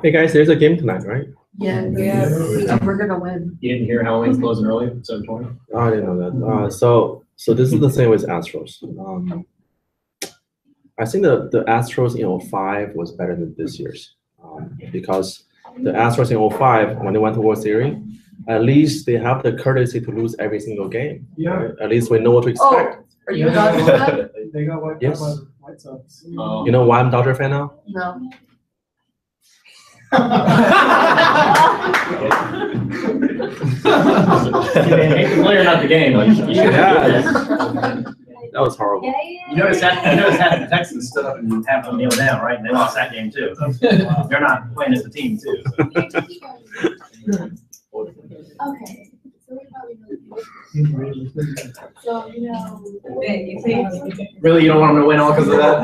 Hey guys, there's a game tonight, right? Yeah, and we're gonna win. You didn't hear Halloween's closing early, 7:20? Oh, I didn't know that. So this is the same with Astros. I think the Astros in 05 was better than this year's because the Astros in 05, when they went to World Series, at least they have the courtesy to lose every single game. Yeah. Right? At least we know what to expect. Oh, are you a Dodgers fan? They got wiped Yes. out by the White Sox. You know why I'm a Dodger fan now? No. You hate the player, not the game. Like, you should Yeah. That was horrible. You notice that the Texans stood up and had them kneel down, right? And they lost that game too. They're not playing as a team too. Okay. So, you think? Really, you don't want them to win all because of that?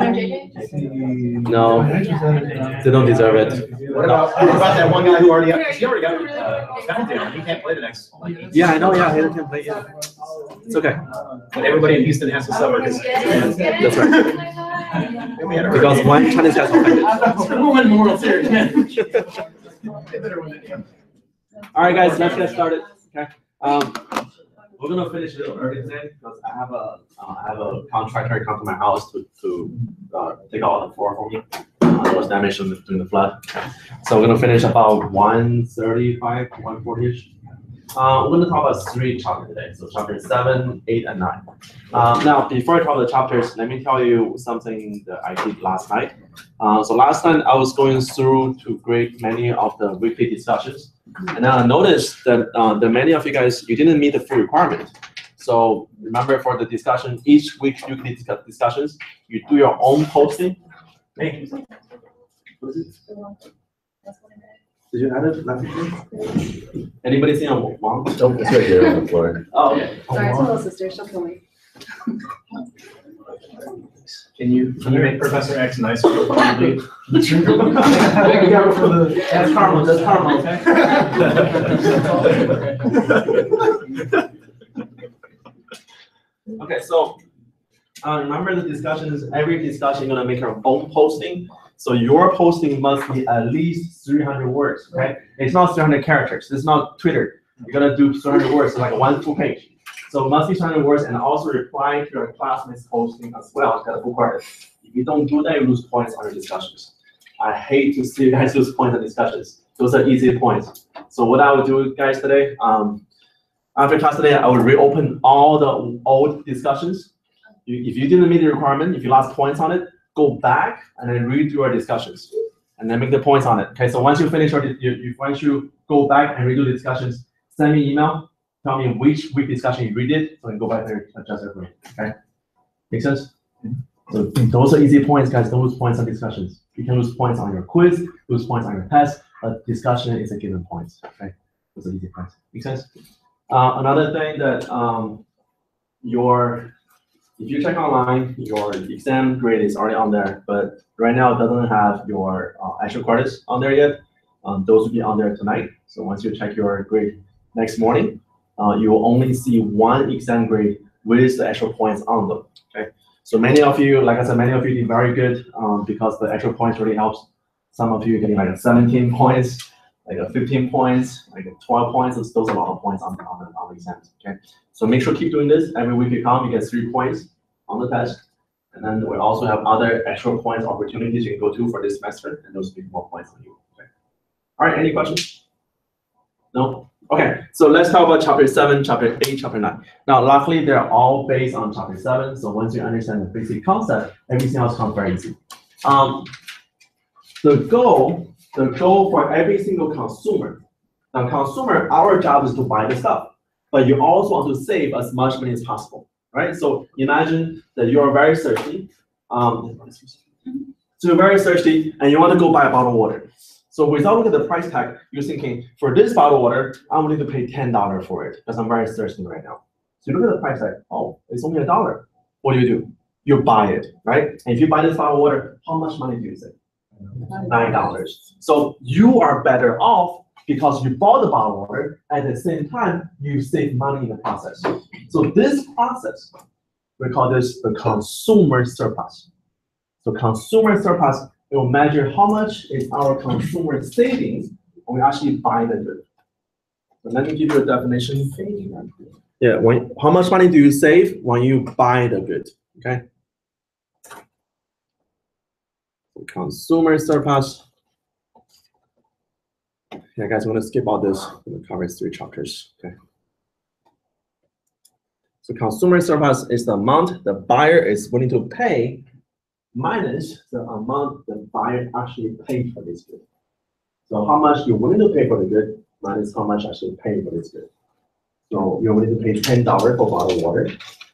No, they don't deserve it. What about that one guy who already got down? He can't play the next. Yeah, I know. Yeah, he can play. Yeah, it's okay. But everybody in Houston has to suffer because. That's right. Because one Chinese guy's affected. Woman moral series. All right, guys, let's get started. Okay. We're gonna finish a little early today because I have a contractor come to my house to take out all the floor for me. There was damage during the flood. So we're gonna finish about 1:35, 1:40ish. We're gonna talk about 3 chapters today. So chapters 7, 8, and 9. Now, before I talk about the chapters, let me tell you something that I did last night. So last night I was going through to grade many of the weekly discussions. And then I noticed that many of you guys, you didn't meet the full requirement. So remember for the discussion, each weekly discussions, you do your own posting. Hey. What is it? Did you add it last week? Anybody see on mom? Oh, it's right here on the floor. Oh, okay. Sorry, it's my little sister. She'll kill me. Can you make Professor X nice for the That's karma, that's karma, okay? Okay, so remember the discussions, every discussion you're gonna make your own posting. So your posting must be at least 300 words, okay? It's not 300 characters, it's not Twitter. You're gonna do 300 words, so like one full page. So it must be 300 words and also reply to your classmates posting as well, got a full credit. If you don't do that, you lose points on your discussions. I hate to see you guys lose points on discussions. Those are easy points. So what I will do, guys, today, after class today, I will reopen all the old discussions. If you didn't meet the requirement, if you lost points on it, go back and then read through our discussions and then make the points on it. Okay, so once you finish once you go back and redo the discussions, send me an email, tell me which week discussion you redid, so I can go back there and adjust it for you. Okay, make sense? So those are easy points, guys. Don't lose points on discussions. You can lose points on your quiz, lose points on your test, but discussion is a given points. Okay, those are easy points. Make sense? Another thing that if you check online, your exam grade is already on there, but right now it doesn't have your actual credits on there yet. Those will be on there tonight. So once you check your grade next morning, you will only see one exam grade with the actual points on them. Okay. So many of you, like I said, many of you did very good because the actual points really helps. Some of you getting like a 17 points, like a 15 points, like a 12 points. Those are a lot of points on the exams. Okay. So make sure keep doing this. Every week you come, you get 3 points on the test. And then we also have other extra points opportunities you can go to for this semester, and those will be more points on you. Okay. All right, any questions? No? Okay, so let's talk about chapter 7, chapter 8, chapter 9. Now, luckily, they're all based on chapter 7. So once you understand the basic concept, everything else comes very easy. The goal for every single consumer. Now, consumer, our job is to buy the stuff, but you also want to save as much money as possible, right? So imagine that you are very thirsty. So you're very thirsty and you want to go buy a bottle of water. So without looking at the price tag, you're thinking, for this bottle of water, I'm willing to pay $10 for it because I'm very thirsty right now. So you look at the price tag, oh, it's only $1. What do? You buy it, right? And if you buy this bottle of water, how much money do you save? $9. So you are better off because you bought the bottle of water, at the same time, you save money in the process. So this process, we call this the consumer surplus. So consumer surplus, it will measure how much is our consumer savings when we actually buy the good. So let me give you a definition. Yeah, how much money do you save when you buy the good, okay? So consumer surplus. Yeah, guys, I'm gonna skip all this. I'm gonna cover 3 chapters, okay? So consumer surplus is the amount the buyer is willing to pay minus the amount the buyer actually paid for this good. So how much you're willing to pay for the good minus how much actually paid for this good. So you're willing to pay $10 for a bottle of water,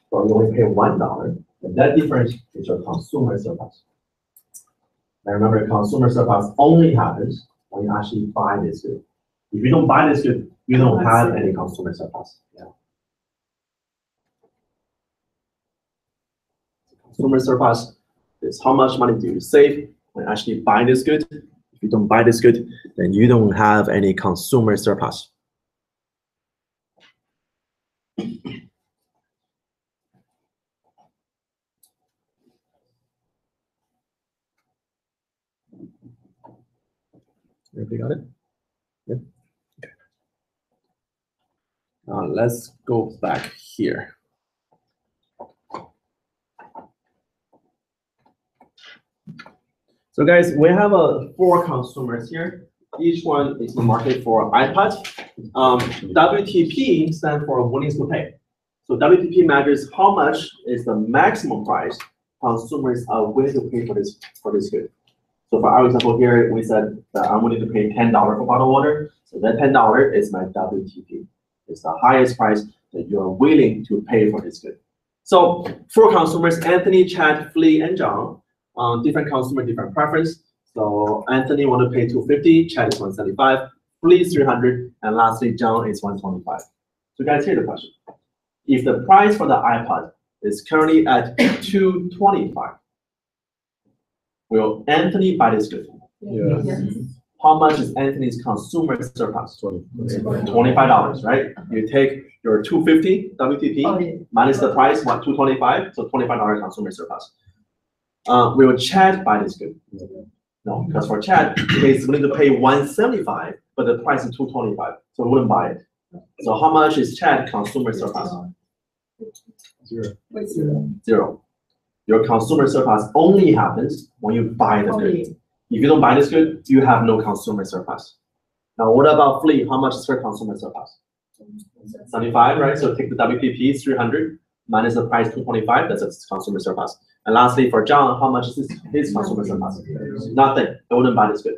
so you only pay $1, and that difference is your consumer surplus. Now remember, consumer surplus only happens when you actually buy this good. If you don't buy this good, you don't have any consumer surplus. Yeah. Consumer surplus is how much money do you save when you actually buy this good. If you don't buy this good, then you don't have any consumer surplus. Everybody got it? Yep. Okay. Now let's go back here. So guys, we have 4 consumers here. Each one is the market for iPad. WTP stands for willingness to pay. So WTP measures how much is the maximum price consumers are willing to pay for this good. So for our example here, we said that I'm willing to pay $10 for a bottle of water. So that $10 is my WTP. It's the highest price that you're willing to pay for this good. So 4 consumers, Anthony, Chad, Flea, and John. Different consumer, different preference. So Anthony want to pay $250, Chad is $175, Flea is $300, and lastly John is $125. So guys, here's the question: if the price for the iPod is currently at $225, will Anthony buy this good? Yes. How much is Anthony's consumer surplus? $25, right? You take your $250 WTP minus the price, what, $225, so $25 consumer surplus. Will Chad buy this good? No, because for Chad, he's willing to pay $175, but the price is $225, so he wouldn't buy it. So how much is Chad consumer surplus? Zero. Your consumer surplus only happens when you buy the good. If you don't buy this good, you have no consumer surplus. Now, what about Flea? How much is her consumer surplus? 75, right? So take the WPP, 300, minus the price, 225, that's a consumer surplus. And lastly, for John, how much is his consumer surplus? Nothing. I wouldn't buy this good.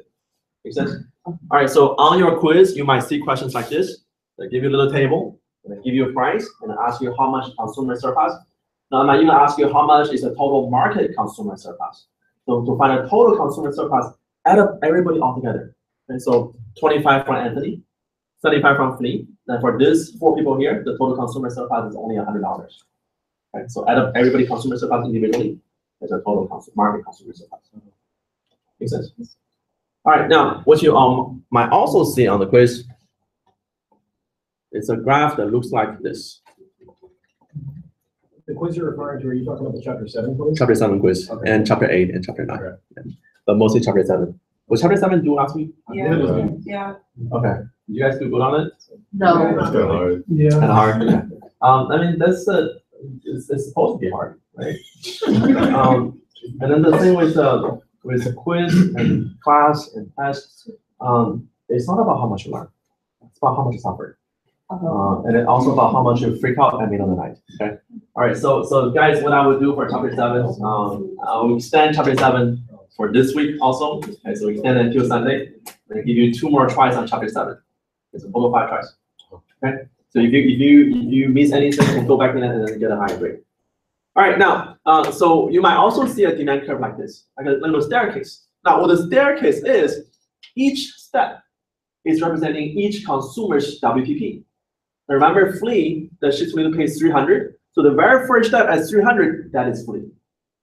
Make sense? All right, so on your quiz, you might see questions like this. They give you a little table, and they give you a price, and they ask you how much consumer surplus. Now, I might even ask you how much is the total market consumer surplus. So to find a total consumer surplus, add up everybody all together. And so 25 from Anthony, 35 from Flea. And for this 4 people here, the total consumer surplus is only $100. Right? So add up everybody consumer surplus individually. That's a total market consumer surplus. Makes sense? All right, now what you might also see on the quiz is a graph that looks like this. The quiz you're referring to, are you talking about the chapter 7 quiz? Chapter 7 quiz, Okay. and chapter 8 and chapter 9. Okay. Yeah. But mostly chapter 7. Was chapter 7 due last week? Yeah, yeah. Okay. Did you guys do good on it? No. It's kind of hard. Kind Yeah. of hard. Okay. I mean, that's it's supposed to be hard, right? And then the thing with the quiz and class and tests, it's not about how much you learn. It's about how much you suffer. And then also about how much you freak out at middle of the night. Okay. All right. So guys, what I would do for chapter 7, I will extend chapter 7 for this week also. Okay, so extend until Sunday. And give you 2 more tries on chapter 7. It's a total 5 tries. Okay. So if you miss anything, you can go back in and then get a higher grade. All right, now, so you might also see a demand curve like this, like a little staircase. Now, what the staircase is, each step is representing each consumer's WPP. Remember, flea, the ship's willing to pay 300. So the very first step at 300, that is flea.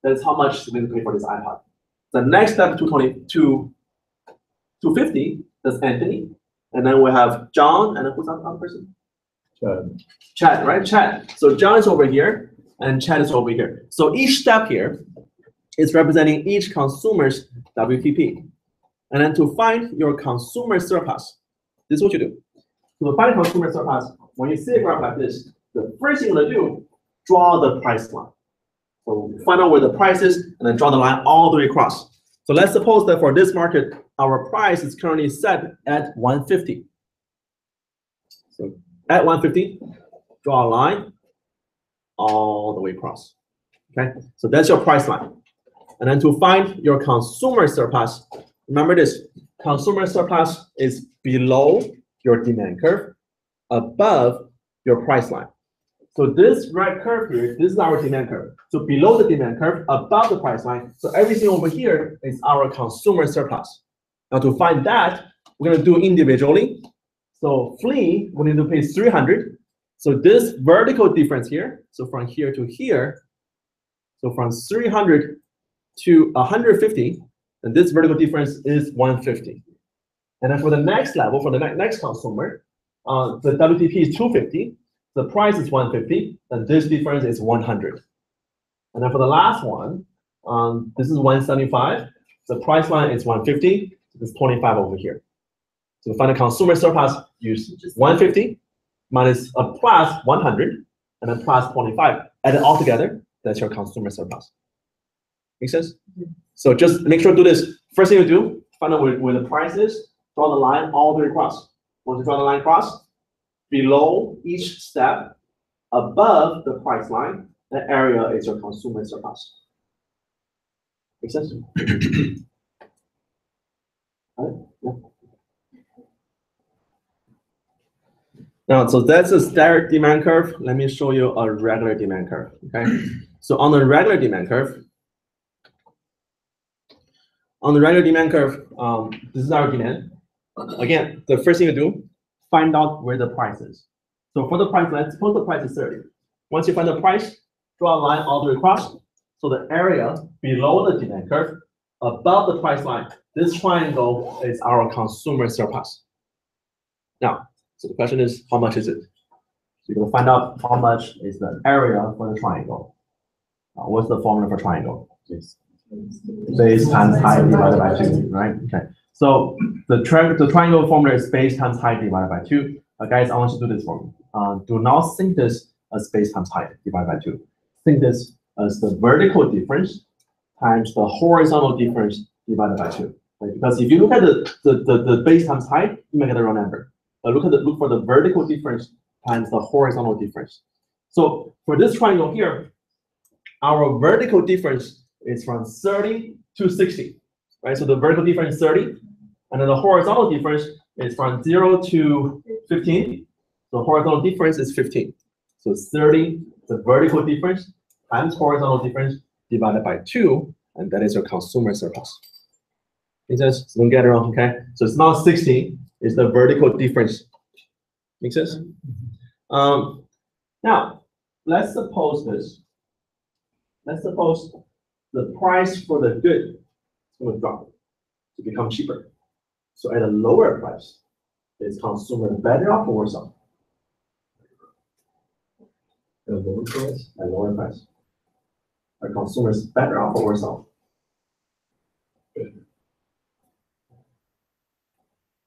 That's how much she's willing to pay for this iPod. The next step, 250, that's Anthony. And then we have John, and who's that other person? Chad, right? Chad. So John is over here, and Chad is over here. So each step here is representing each consumer's WPP. And then to find your consumer surplus, this is what you do. To find consumer surplus, when you see a graph like this, the first thing you're going to do, draw the price line. So find out where the price is, and then draw the line all the way across. So let's suppose that for this market, our price is currently set at 150. So at 150, draw a line all the way across. Okay, so that's your price line. And then to find your consumer surplus, remember this, consumer surplus is below your demand curve, above your price line. So this red curve here, this is our demand curve. So below the demand curve, above the price line. So everything over here is our consumer surplus. Now to find that, we're going to do individually. So flea, we need to pay 300. So this vertical difference here, so from here to here, so from 300 to 150, and this vertical difference is 150. And then for the next level, for the next consumer, the WPP is 250. The price is 150, and this difference is 100. And then for the last one, this is 175. The price line is 150. So there's 25 over here. So to find the consumer surplus, use 150 minus a plus 100, and then plus 25. Add it all together, that's your consumer surplus. Make sense? So just make sure to do this. First thing you do, find out where the price is, draw the line all the way across. Once you draw the line across, below each step, above the price line, the area is your consumer surplus. Make sense? All right? Yeah. Now, so that's a static demand curve. Let me show you a regular demand curve. Okay. So on the regular demand curve, this is our demand. Again, the first thing you do, find out where the price is. So for the price, let's suppose the price is 30. Once you find the price, draw a line all the way across. So the area below the demand curve, above the price line, this triangle is our consumer surplus. Now, so the question is, how much is it? So you're going to find out how much is the area for the triangle. What's the formula for triangle? Base times height divided by 2, right? Okay. So the triangle formula is base times height divided by 2. Guys, I want you to do this for me. Do not think this as base times height divided by 2. Think this as the vertical difference times the horizontal difference divided by 2. Right? Because if you look at the base times height, you may get the wrong number. But look for the vertical difference times the horizontal difference. So for this triangle here, our vertical difference is from 30 to 60. Right? So the vertical difference is 30, and then the horizontal difference is from 0 to 15. The horizontal difference is 15. So 30, the vertical difference times horizontal difference divided by 2, and that is your consumer surplus. Makes sense? So don't get it wrong, okay? So it's not 60, it's the vertical difference. Make sense? Now, let's suppose this. Let's suppose the price for the good will drop to become cheaper. So at a lower price, is consumer better off or worse off? At a lower price? At a lower price. Are consumers better off or worse off?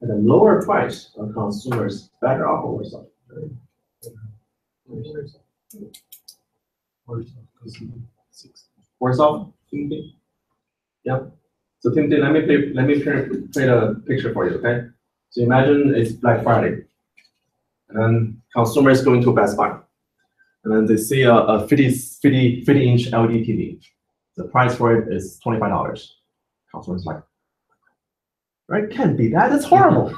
At a lower price, are consumers better off or worse off? Worse off? Yeah. So Timothy, let me paint a picture for you, okay? So imagine it's Black Friday, and then consumers going to Best Buy, and then they see a 50-inch LED TV. The price for it is $25. consumers like, right? Can't be that. That's horrible.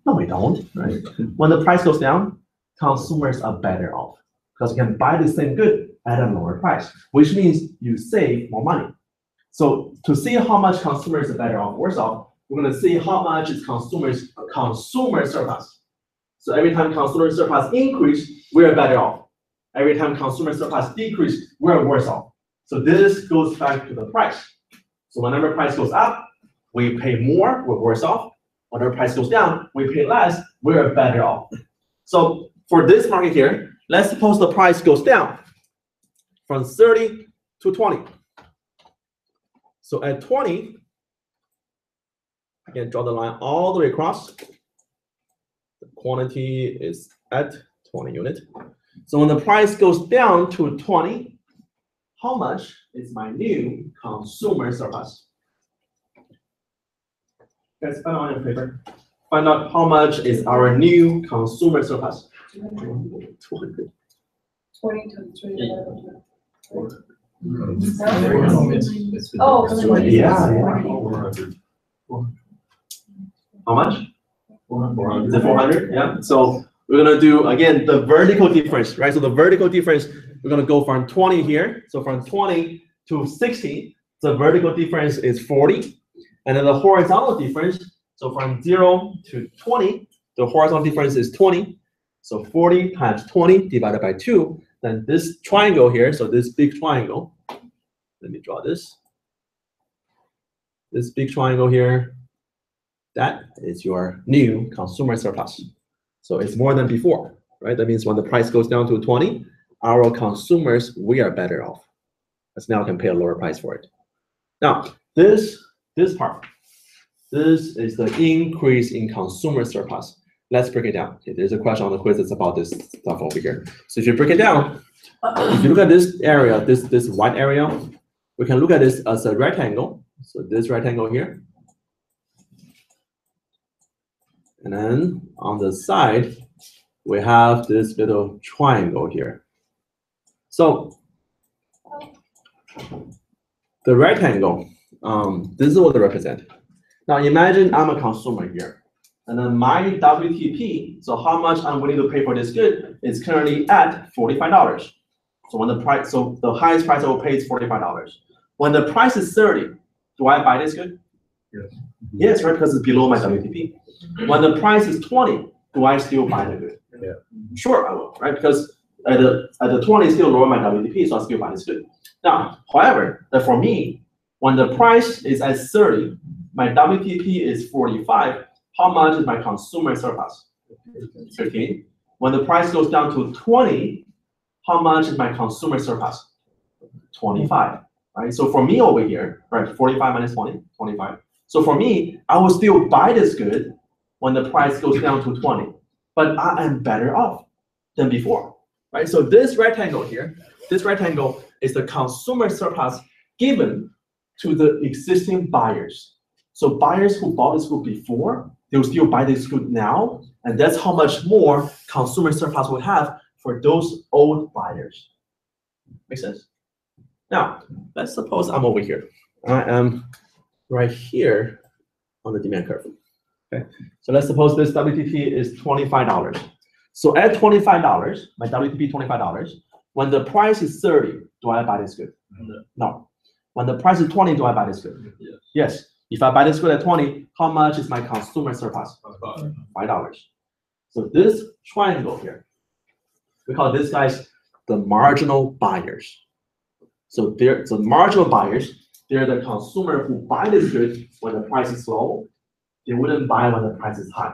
No, we don't, right? When the price goes down, consumers are better off because you can buy the same good at a lower price, which means you save more money. So to see how much consumers are better off, worse off, we're going to see how much is consumer surplus. So every time consumer surplus increase, we're better off. Every time consumer surplus decrease, we're worse off. So this goes back to the price. So whenever price goes up, we pay more, we're worse off. Whenever price goes down, we pay less, we're better off. So for this market here, let's suppose the price goes down from 30 to 20. So at 20, I can draw the line all the way across. The quantity is at 20 units. So when the price goes down to 20, how much is my new consumer surplus? Guys, find out on your paper. Find out how much is our new consumer surplus. 200. 20 times 3. Oh, Yeah. How much? Is it 400? Yeah. So we're gonna do again the vertical difference, right? So the vertical difference, we're gonna go from 20 here. So from 20 to 60, the vertical difference is 40, and then the horizontal difference. So from 0 to 20, the horizontal difference is 20. So 40 times 20 divided by 2. Then this triangle here. So this big triangle. Let me draw this. This big triangle here. That is your new consumer surplus. So it's more than before, right? That means when the price goes down to 20, our consumers, we are better off. Because now can pay a lower price for it. Now, this part, this is the increase in consumer surplus. Let's break it down. Okay, there's a question on the quiz that's about this stuff over here. So if you break it down, if you look at this area, this white area, we can look at this as a rectangle. So this rectangle here. And then on the side, we have this little triangle here. So the rectangle, this is what they represent. Now imagine I'm a consumer here. And then my WTP, so how much I'm willing to pay for this good, is currently at $45. So when the price, so the highest price I will pay is $45. When the price is 30, do I buy this good? Yes. Yes, right, because it's below my WTP. When the price is 20, do I still buy the good? Yeah. Sure, I will, right? Because at the 20 is still lower my WTP, so I still buy this good. Now, however, for me, when the price is at 30, my WTP is 45. How much is my consumer surplus? 15. When the price goes down to 20, how much is my consumer surplus? 25. Right? So for me over here, right, 45 minus 20, 25. So for me, I will still buy this good when the price goes down to 20, but I am better off than before, right? So this rectangle here, this rectangle is the consumer surplus given to the existing buyers. So buyers who bought this good before, they will still buy this good now, and that's how much more consumer surplus will have for those old buyers. Make sense? Now, let's suppose I'm over here. I am right here on the demand curve. Okay, so let's suppose this WTP is $25. So at $25, my WTP $25. When the price is 30, do I buy this good? No. When the price is 20, do I buy this good? Yes. Yes. If I buy this good at 20, how much is my consumer surplus? $5. So this triangle here, we call this guys the marginal buyers. So they're the marginal buyers. They're the consumer who buy this good when the price is low. They wouldn't buy when the price is high.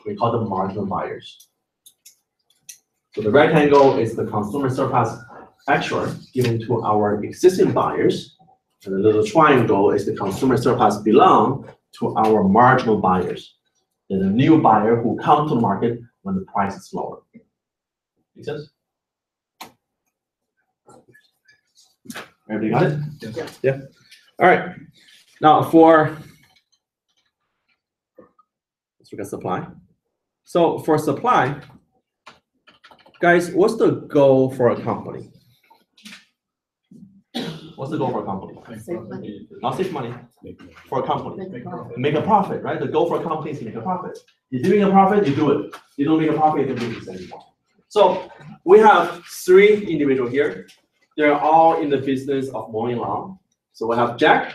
We call them marginal buyers. So the rectangle is the consumer surplus extra given to our existing buyers. And the little triangle is the consumer surplus belong to our marginal buyers. They're the new buyer who come to the market when the price is lower. Make sense? Everybody got it? Yeah. All right. Now let's look at supply. So for supply, guys, what's the goal for a company? What's the goal for a company? Save money. Not save money, for a company. Make a profit. Make a profit, right? The goal for a company is to make a profit. You're doing a profit, you do it. You don't make a profit, you don't do this anymore. So we have 3 individuals here. They're all in the business of mowing lawn. So we have Jack.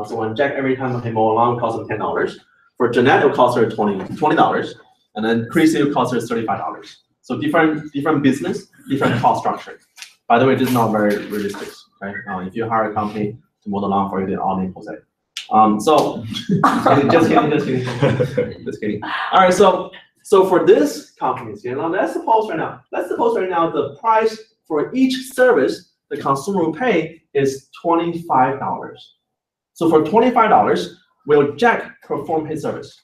So when Jack every time he mow a lawn, it costs him $10. For Jeanette, it will cost her $20. And then Chrissy, it will cost her $35. So different business, different cost structure. By the way, this is not very realistic, right? If you hire a company to mow the lawn for you, they all need Jose. So just kidding. All right, so for this company, now let's suppose right now the price for each service the consumer will pay is $25. So for $25, will Jack perform his service?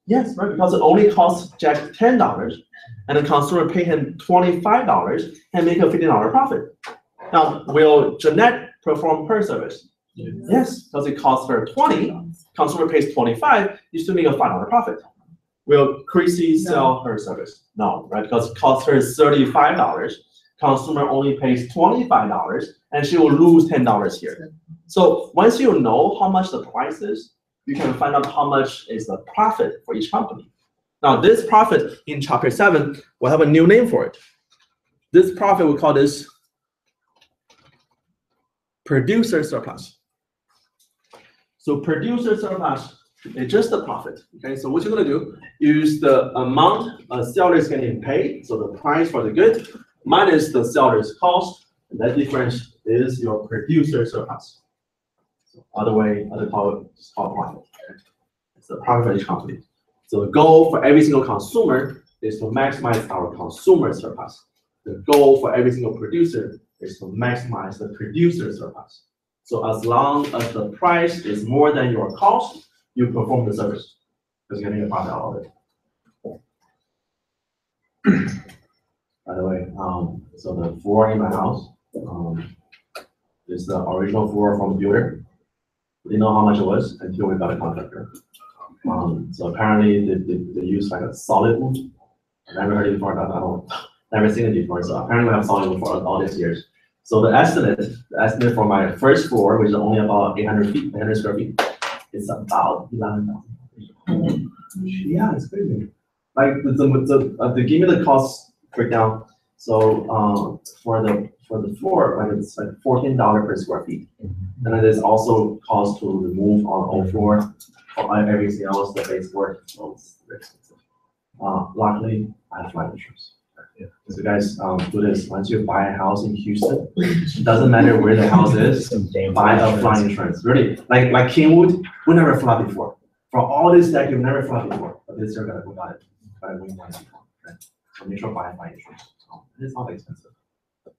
Yes, right, because it only costs Jack $10, and the consumer pay him $25 and make a $15 profit. Now, will Jeanette perform her service? Yes, because it costs her $20, consumer pays $25, you still make a $5 profit. Will Chrissy sell her service? No, right, because it costs her $35, consumer only pays $25, and she will lose $10 here. So once you know how much the price is, you can find out how much is the profit for each company. Now, this profit in chapter 7, we'll have a new name for it. This profit, we call this producer surplus. So producer surplus is just the profit. Okay, so what you're gonna do is the amount a seller is getting paid, so the price for the good, minus the seller's cost, and that difference is your producer surplus. So other call it profit. Okay? It's the profit for each company. So the goal for every single consumer is to maximize our consumer surplus. The goal for every single producer is to maximize the producer surplus. So as long as the price is more than your cost, you perform the service because you're getting a profit out of it. By the way, so the floor in my house is the original floor from the builder. We didn't know how much it was until we got a contractor. So apparently they use like a solid wood. I never heard it before. Never seen it before. So apparently we have solid wood for all these years. So the estimate for my first floor, which is only about 800 square feet, is about 11,000. Yeah, it's crazy. Like they give me the cost breakdown. So for the floor, like it's like $14 per square feet, and then there's also cost to remove on the whole floor, or everything else, the baseboard. So it's very expensive. Luckily, I have flood insurance. So guys, do this. Once you buy a house in Houston, it doesn't matter where the house is, buy a flood insurance. Really, like Kingwood, we never flood before. For all this deck, you've never flood before, but this year we got it. We won it before. Okay? So make sure buy flood insurance. It's not expensive.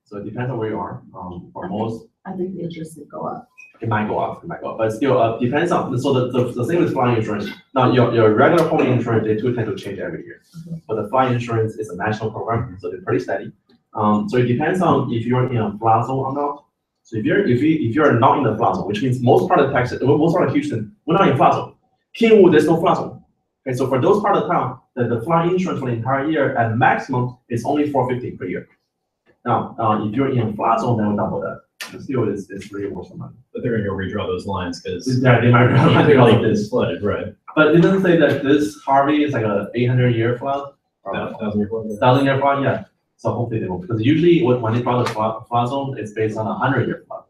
So it depends on where you are. For most, I think the interest will go up. it might go up, but still depends on. So the same with flood insurance. Now your regular home insurance, they do tend to change every year, but the flood insurance is a national program, so they're pretty steady. So it depends on if you're in a flood zone or not. So if you're not in the flood zone, which means most part of Texas, most part of Houston, we're not in flood zone. Kingwood, there's no flood zone. Okay, so for those part of town, the flood insurance for the entire year at maximum is only $450 per year. Now, if you're in a flood zone, then we'll double that. But still, it's really worth the money. But they're gonna redraw those lines because Yeah, they might like this flooded, right? But it doesn't say that this Harvey is like a 800-year flood or 1,000-year flood. 1,000-year flood. Yeah. So hopefully they won't, because usually when they draw the flood zone, it's based on a 100-year flood.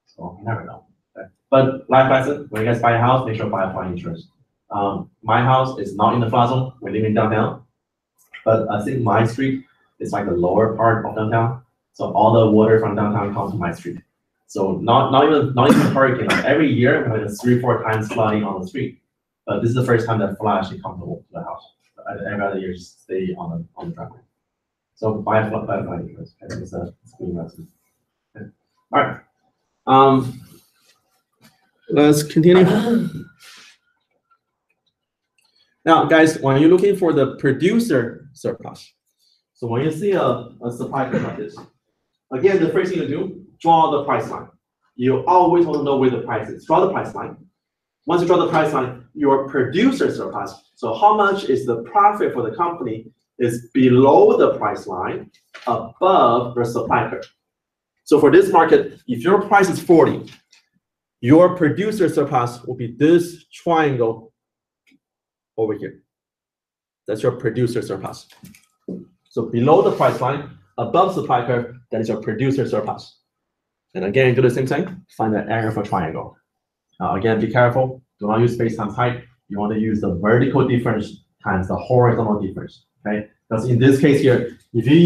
So you never know. Okay. But like I said, when you guys buy a house, make sure to buy a flood insurance. My house is not in the flood zone. We're living downtown, but I think my street is like the lower part of downtown. So all the water from downtown comes to my street. So not even hurricane. Like every year we have like 3-4 times flooding on the street. But this is the first time that flood actually comes to the house. Every other year stay on the driveway. So buy a flood insurance. Okay, it's a good investment. Okay. All right. Let's continue. Now, guys, when you're looking for the producer surplus, so when you see a supply curve like this, again, the first thing you do, draw the price line. You always want to know where the price is. Draw the price line. Once you draw the price line, your producer surplus, so how much is the profit for the company, is below the price line, above the supply curve. So for this market, if your price is 40, your producer surplus will be this triangle over here. That's your producer surplus. So below the price line, above supply curve, that is your producer surplus. And again, do the same thing, find the area for triangle. Now again, be careful, do not use space times height. You want to use the vertical difference times the horizontal difference, okay? Because in this case here, if you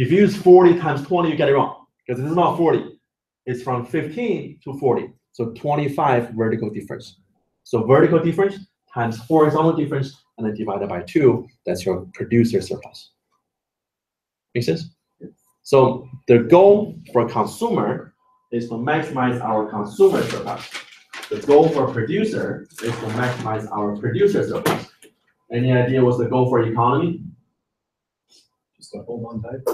use 40 times 20, you get it wrong. Because this is not 40, it's from 15 to 40. So 25 vertical difference. So vertical difference times horizontal difference, and then divided by 2, that's your producer surplus. Make sense? So the goal for consumer is to maximize our consumer surplus. The goal for producer is to maximize our producer surplus. Any idea what's the goal for economy? Just to hold on tight.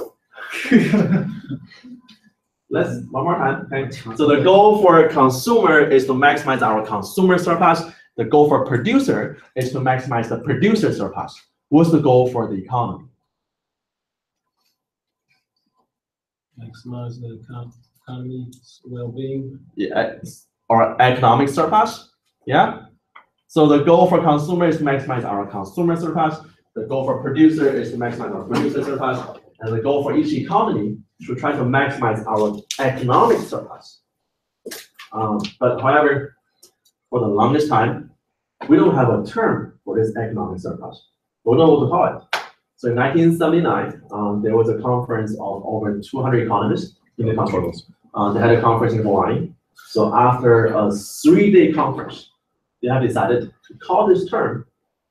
Let's one more time. Okay. So the goal for consumer is to maximize our consumer surplus. The goal for producer is to maximize the producer surplus. What's the goal for the economy? Maximize the economy's well-being. Yeah, or economic surplus. Yeah. So the goal for consumer is to maximize our consumer surplus. The goal for producer is to maximize our producer surplus. And the goal for each economy is to try to maximize our economic surplus. But however, for the longest time, we don't have a term for this economic surplus. We don't know what to call it. So in 1979, there was a conference of over 200 economists in the country. They had a conference in Hawaii. So after a 3-day conference, they have decided to call this term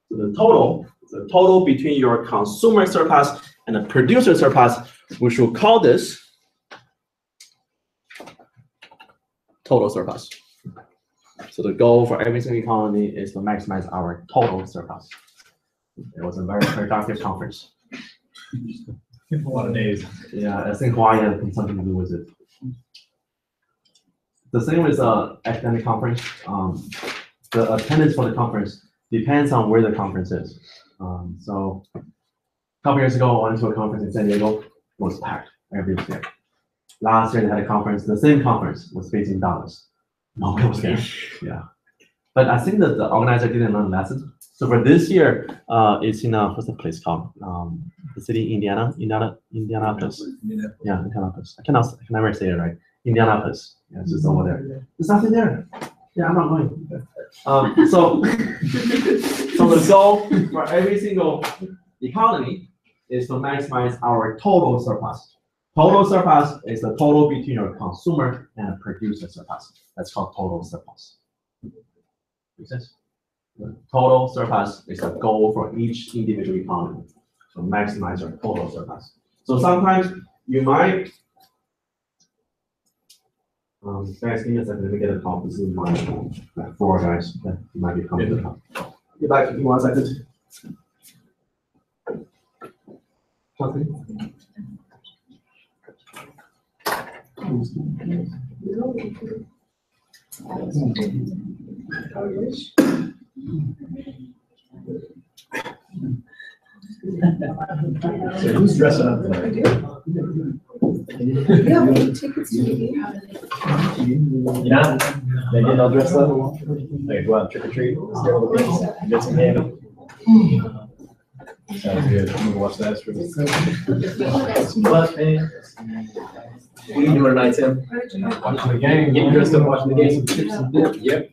the total between your consumer surplus and the producer surplus. We should call this total surplus. So the goal for every single economy is to maximize our total surplus. It was a very productive conference. A lot of days. Yeah, I think Hawaii had something to do with it. The same with academic conference. The attendance for the conference depends on where the conference is. So a couple years ago, I went to a conference in San Diego. It was packed every day. Last year, they had a conference. The same conference was based in Dallas. Nobody was there. Yeah. But I think that the organizer didn't learn lessons. So for this year, it's in what's the place called? The city, Indianapolis. Yeah, Indianapolis. I can never say it right. Indianapolis. Yeah, it's just over there. There's nothing there. Yeah, I'm not going. So the goal for every single economy is to maximize our total surplus. Total surplus is the total between your consumer and a producer surplus. That's called total surplus. Make sense? The total surplus is the goal for each individual economy. So maximize your total surplus. So sometimes you might, guys, give me a second, let me get a call. This is my 4 guys that might be coming to the call. Get back in 1 second. Okay. So who's dressing up tonight? Yeah, we have tickets to the Yeah, they get all dressed up. They go out trick or treat, scare all the kids, get some candy. Sounds good. I'm gonna watch that. What, man? What are you doing tonight, Tim? Watching the game. Getting dressed up, watching the game. Chips and dip. Yep.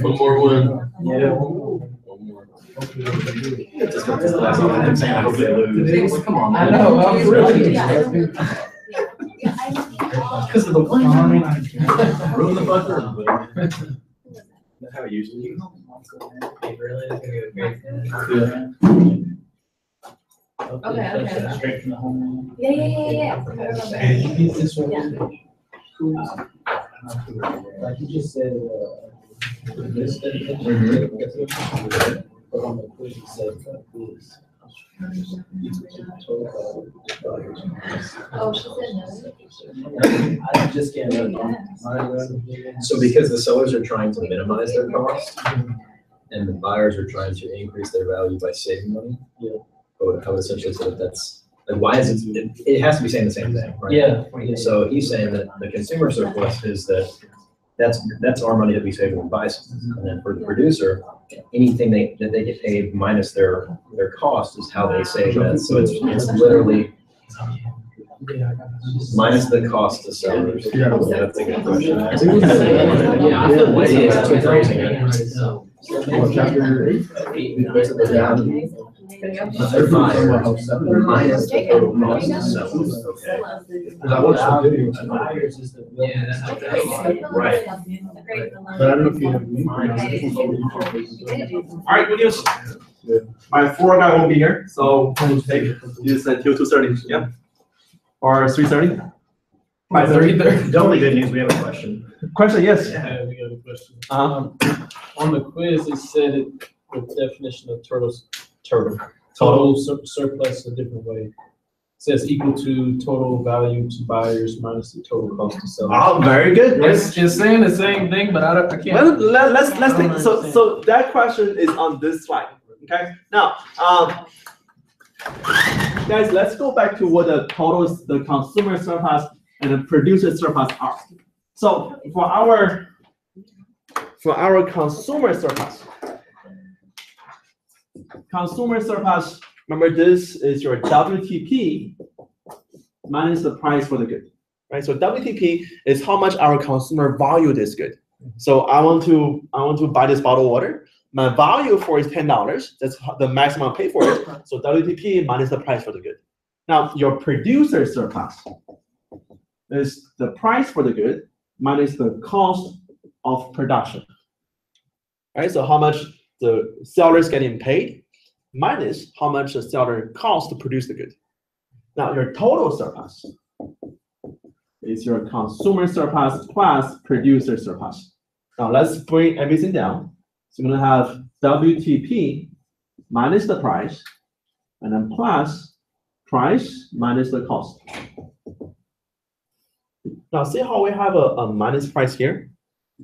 One more win. Yeah. One more. Just got this last one. I'm saying I hope they lose. Come on. I know, I'm really. Because of the one. Ruin the butter. That's how it usually is. Okay. Straight from the home. Yeah. I remember. Like you just said, this, but on the quiz, you said, this. Oh, she said no. I just can't. So because the sellers are trying to minimize their cost and the buyers are trying to increase their value by saving money, I would essentially say that that's Like, why is it, it has to be saying the same thing, right? Yeah. So he's saying that the consumer surplus is that's our money that we save when we buy something. And then for the producer, anything that they get paid minus their cost is how they save that. So it's literally minus the cost to sellers. Yeah, that's a good question. Yeah, it's two phrasing it. They're fine. Minus the total cost to sellers. Okay. Because I watched the video. Buyers is the. Right. But I don't know if you have. All right, good news. My 4 guy won't be here, so take this until 2:30. Yeah. Or 3:30. 5:30. The only good news, we have a question. Question? Yes. Yeah, we got a question. Uh-huh. On the quiz, it said it, the definition of total surplus a different way. It says equal to total value to buyers minus the total cost to sellers. Oh, very good. It's saying the same thing, but I can't. Well, let's think. So that question is on this slide. Okay. Now, guys, let's go back to what the totals, the consumer surplus and the producer surplus are. So for our consumer surplus, remember this is your WTP minus the price for the good, right? So WTP is how much our consumer value this good. So I want to buy this bottle of water. My value for it is $10. That's the maximum I pay for it. So WTP minus the price for the good. Now your producer surplus is the price for the good minus the cost of production. Right? So how much the seller is getting paid minus how much the seller costs to produce the good. Now your total surplus is your consumer surplus plus producer surplus. Now let's bring everything down. So I'm gonna have WTP minus the price, and then plus price minus the cost. Now see how we have a minus price here,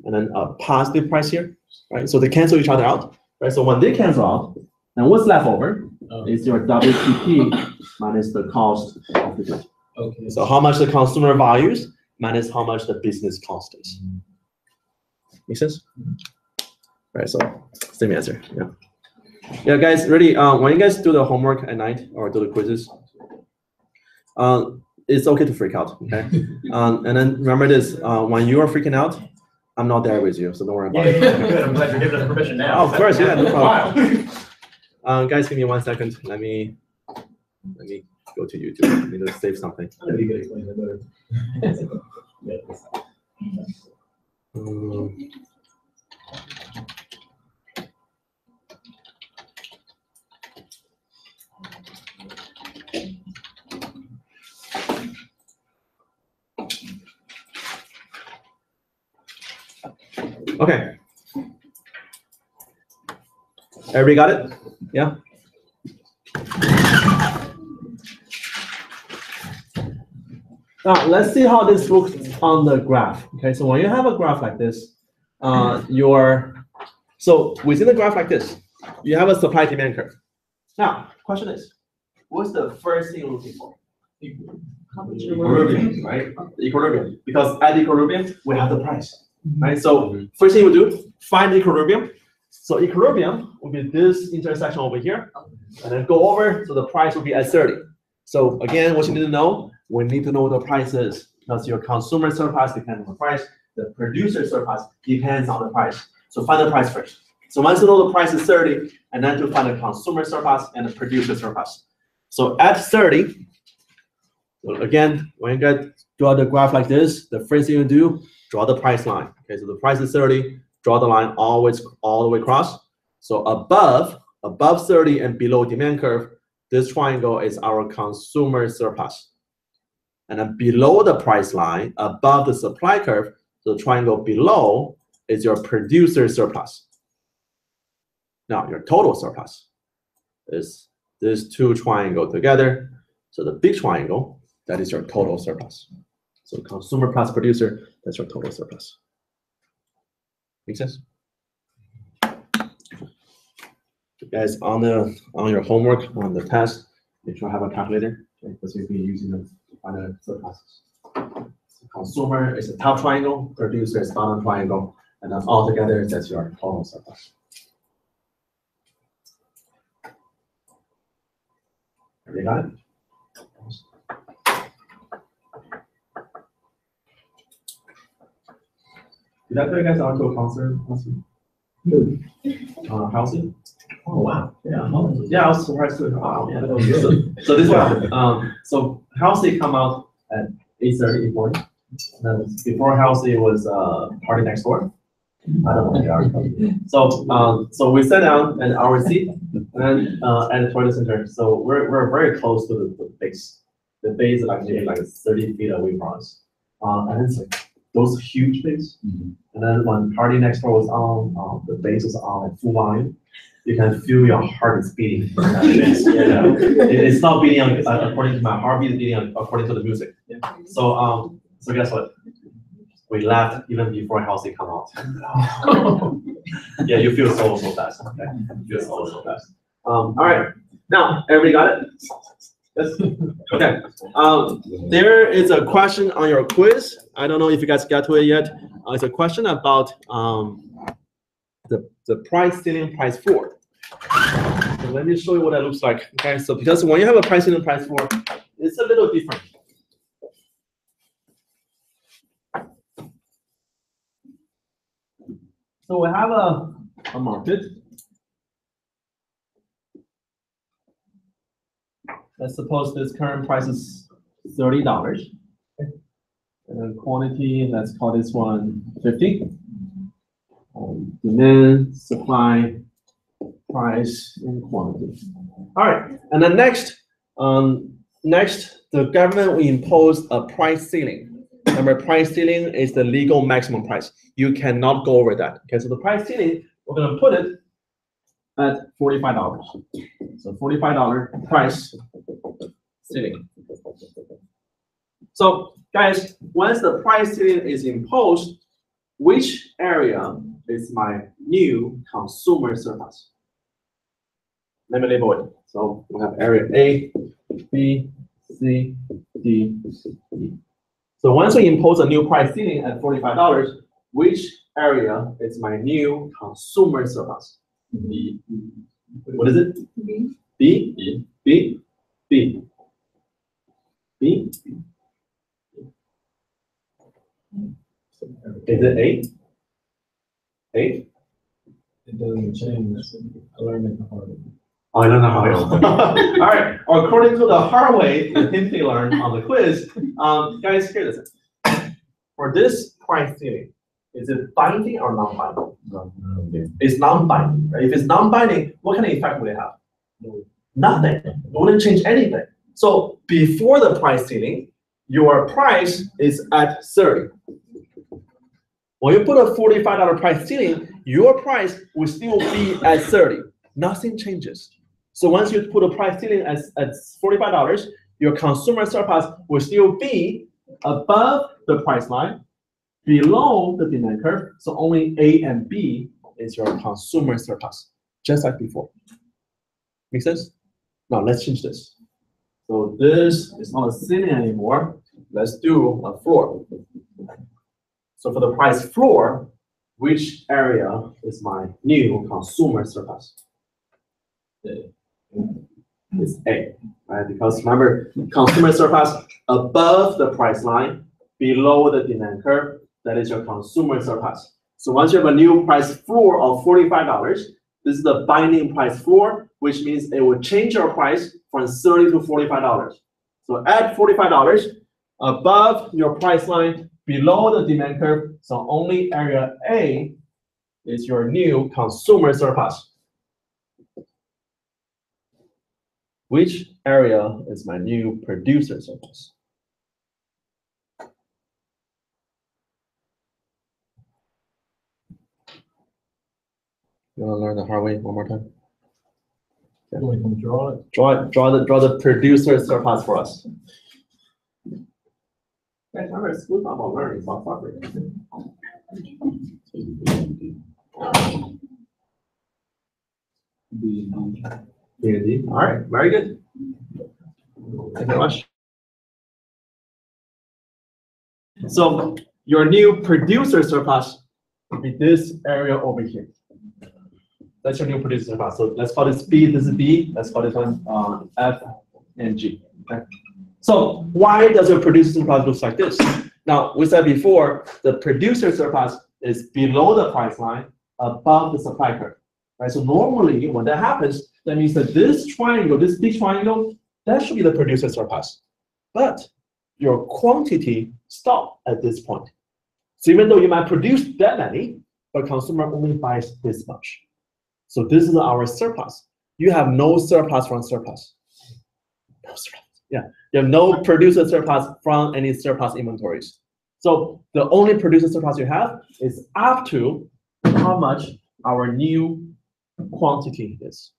and then a positive price here, right? So they cancel each other out, right? So when they cancel out, then what's left over is your WTP minus the cost of the good. Okay. So how much the consumer values minus how much the business cost is. Make sense? Right, so same answer, yeah. Yeah, guys, really, when you guys do the homework at night or do the quizzes, it's okay to freak out, okay? And then remember this, when you are freaking out, I'm not there with you, so don't worry about it. Good, I'm glad you're giving us permission now. Oh, of course, yeah, no problem. Wow. Guys, give me 1 second. Let me go to YouTube. I need to save something. You can explain that better. Okay. Everybody got it? Yeah? Now, let's see how this looks on the graph. Okay, so when you have a graph like this, so within the graph like this, you have a supply demand curve. Now, question is, what's the first thing you're looking for? Equilibrium, right? Equilibrium. Because at equilibrium, we have the price, right? So first thing we do, find the equilibrium. So equilibrium will be this intersection over here, and then go over, so the price will be at 30. So again, what you need to know, we need to know what the price is, because your consumer surplus depends on the price, the producer surplus depends on the price. So find the price first. So once you know the price is 30, and then to find the consumer surplus and the producer surplus. So at 30, well, again, when you guys draw the graph like this, the first thing you do, draw the price line. Okay, so the price is 30, draw the line all the way across. So above 30 and below demand curve, this triangle is our consumer surplus. And then below the price line, above the supply curve, the triangle below is your producer surplus. Now, your total surplus is these two triangles together. So the big triangle, that is your total surplus. So consumer plus producer, that's your total surplus. Make sense? Guys, on your homework, on the test, make sure you have a calculator. because we've been using them to find the surpluses. Consumer is the top triangle, producer is bottom triangle, and then all together that's your total surplus. Everybody got it? Did I put you guys onto a concert? Housing? Oh, wow. Yeah, I was surprised too. Wow. Yeah, that was good. So this one, so Housing come out at 8:30 in the morning. Then before Housing was Party Next Door. I don't know what they are. So we sat down at our seat and at the toilet center. So we're very close to the base. The base is like maybe like 30 feet away from us. And it's like those huge bass. And then when Party Next Door was on, the bass was on full volume. You can feel your heart is beating. It's not beating according to my heartbeat, it's beating according to the music. So guess what? We laughed even before Housing come out. Yeah, you feel so fast. Okay, you feel so fast. All right, now everybody got it? Yes. Okay. There is a question on your quiz. I don't know if you guys got to it yet. It's a question about the price ceiling, price floor. So let me show you what that looks like. Okay, so because when you have a price ceiling, price floor, it's a little different. So we have a market. Let's suppose this current price is $30. Okay. And then quantity, let's call this one 50. Demand, supply, price, and quantity. All right, and then next, the government will impose a price ceiling. Remember, price ceiling is the legal maximum price. You cannot go over that. Okay, so the price ceiling, we're gonna put it at $45. So $45 price ceiling. So guys, once the price ceiling is imposed, which area is my new consumer surplus? Let me label it. So we have area A, B, C, D, E. So once we impose a new price ceiling at $45, which area is my new consumer surplus? B. What is it? B. B. B. B. B. B. Is it A? A? It doesn't change. I learned it the hard way. I don't know how. All right. According to the hard way, the hint they learned on the quiz, guys, here this is. For this price ceiling, is it binding or non-binding? It's non-binding, right? If it's non-binding, what kind of effect would it have? Nothing. It wouldn't change anything. So before the price ceiling, your price is at 30. When you put a $45 price ceiling, your price will still be at 30. Nothing changes. So once you put a price ceiling at $45, your consumer surplus will still be above the price line, below the demand curve. So only A and B is your consumer surplus, just like before. Make sense? Now let's change this. So this is not a ceiling anymore. Let's do a floor. So for the price floor, which area is my new consumer surplus? It's A, right? Because remember, consumer surplus above the price line, below the demand curve, that is your consumer surplus. So once you have a new price floor of $45, this is the binding price floor, which means it will change your price from $30 to $45. So at $45, above your price line, below the demand curve, so only area A is your new consumer surplus. Which area is my new producer surplus? You want to learn the hard way one more time? You want to draw it? Draw the producer surplus for us. Guys, remember, school's not about learning, it's about suffering. B and D. All right, very good. Thank you very much. So your new producer surplus will be this area over here. That's your new producer surplus. So let's call this B, this is B. Let's call this one F and G. Okay. So why does your producer surplus look like this? Now, we said before, the producer surplus is below the price line, above the supply curve. Right? So normally, when that happens, that means that this triangle, this big triangle, that should be the producer surplus. But your quantity stopped at this point. So even though you might produce that many, but consumer only buys this much. So this is our surplus. You have no surplus from surplus. No surplus. Yeah, you have no producer surplus from any surplus inventories. So the only producer surplus you have is up to how much our new quantity is.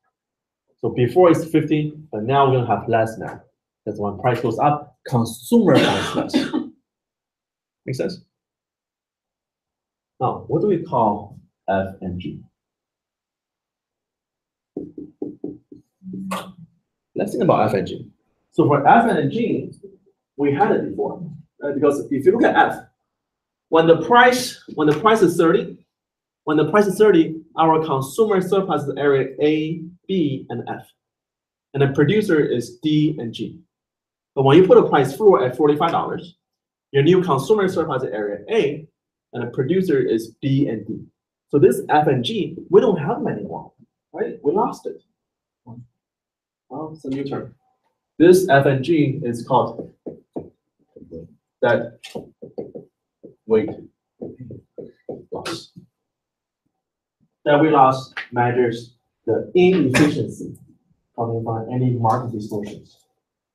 So before it's 50, but now we're gonna have less now. Because when price goes up, consumer buys less. Make sense? Now, what do we call F and G? Let's think about F and G. So for F and G, we had it before, right? Because if you look at F, when the price is 30, our consumer surplus is area A, B, and F. And the producer is D and G. But when you put a price floor at $45, your new consumer surplus is area A, and the producer is B and D. So this F and G, we don't have them anymore, right? We lost it. Well, it's a new term. This F and G is called that weight loss. That weight loss measures the inefficiency coming from any market distortions.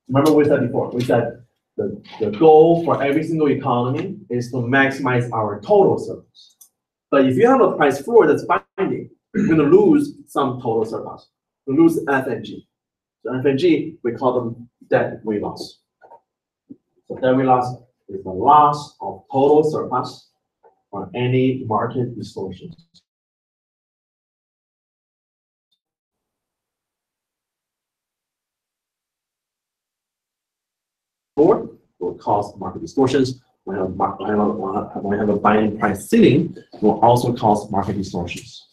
Remember what we said before? We said the goal for every single economy is to maximize our total surplus. But if you have a price floor that's binding, you're going to lose some total surplus. You lose F and G. So F and G, we call them dead weight loss. So dead weight loss is the loss of total surplus on any market distortions. Or will cause market distortions. When we have a binding price ceiling, will also cause market distortions.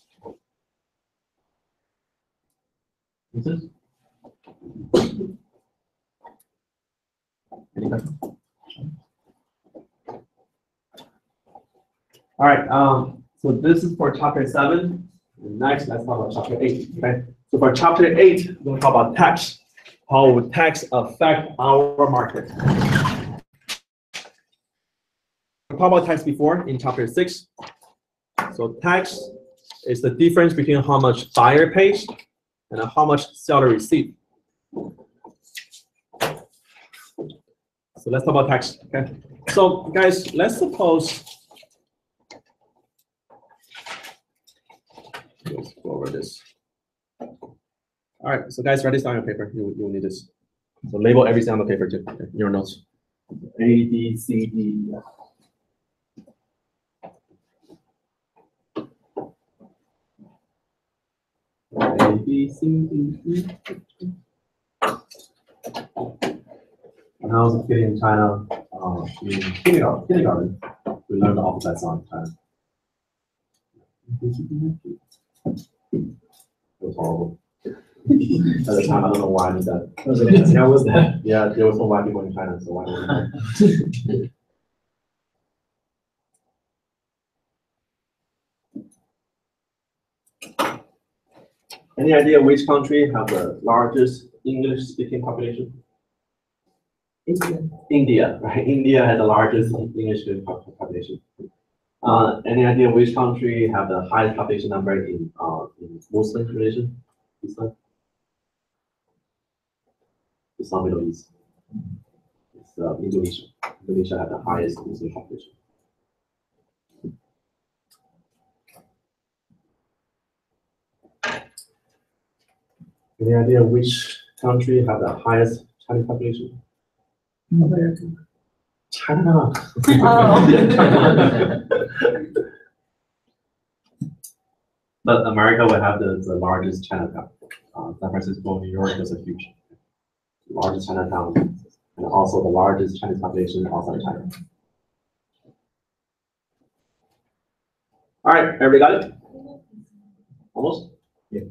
Any questions? All right. So this is for chapter 7. Next, let's talk about chapter 8. Okay. So for chapter 8, we'll talk about tax. How will tax affect our market? We talked about tax before in chapter 6. So tax is the difference between how much buyer pays and how much seller receives. So let's talk about tax. Okay. So guys, let's suppose. Let's go over this. All right, so guys, write this down on your paper. You'll need this. So label everything on the paper too, okay, your notes. A, B, C, D, E, F. A, B, C, D, E. When I was a kid in China, in kindergarten, we learned the alphabet song in China. It was horrible. At the time, I don't know why I did that. How was that? Yeah, there were some white people in China, so why don't we? Any idea which country have the largest English-speaking population? India, right? India has the largest English-speaking population. Any idea which country have the highest population number in Muslim religion? Islam? Islam Middle East. It's Indonesia. Indonesia has the highest Muslim population. Any idea which country have the highest Chinese population? America. China. But America will have the largest Chinatown. San Francisco, New York is a huge. largest Chinatown, and also the largest Chinese population outside of China. All right, everybody got it? Almost? Yeah.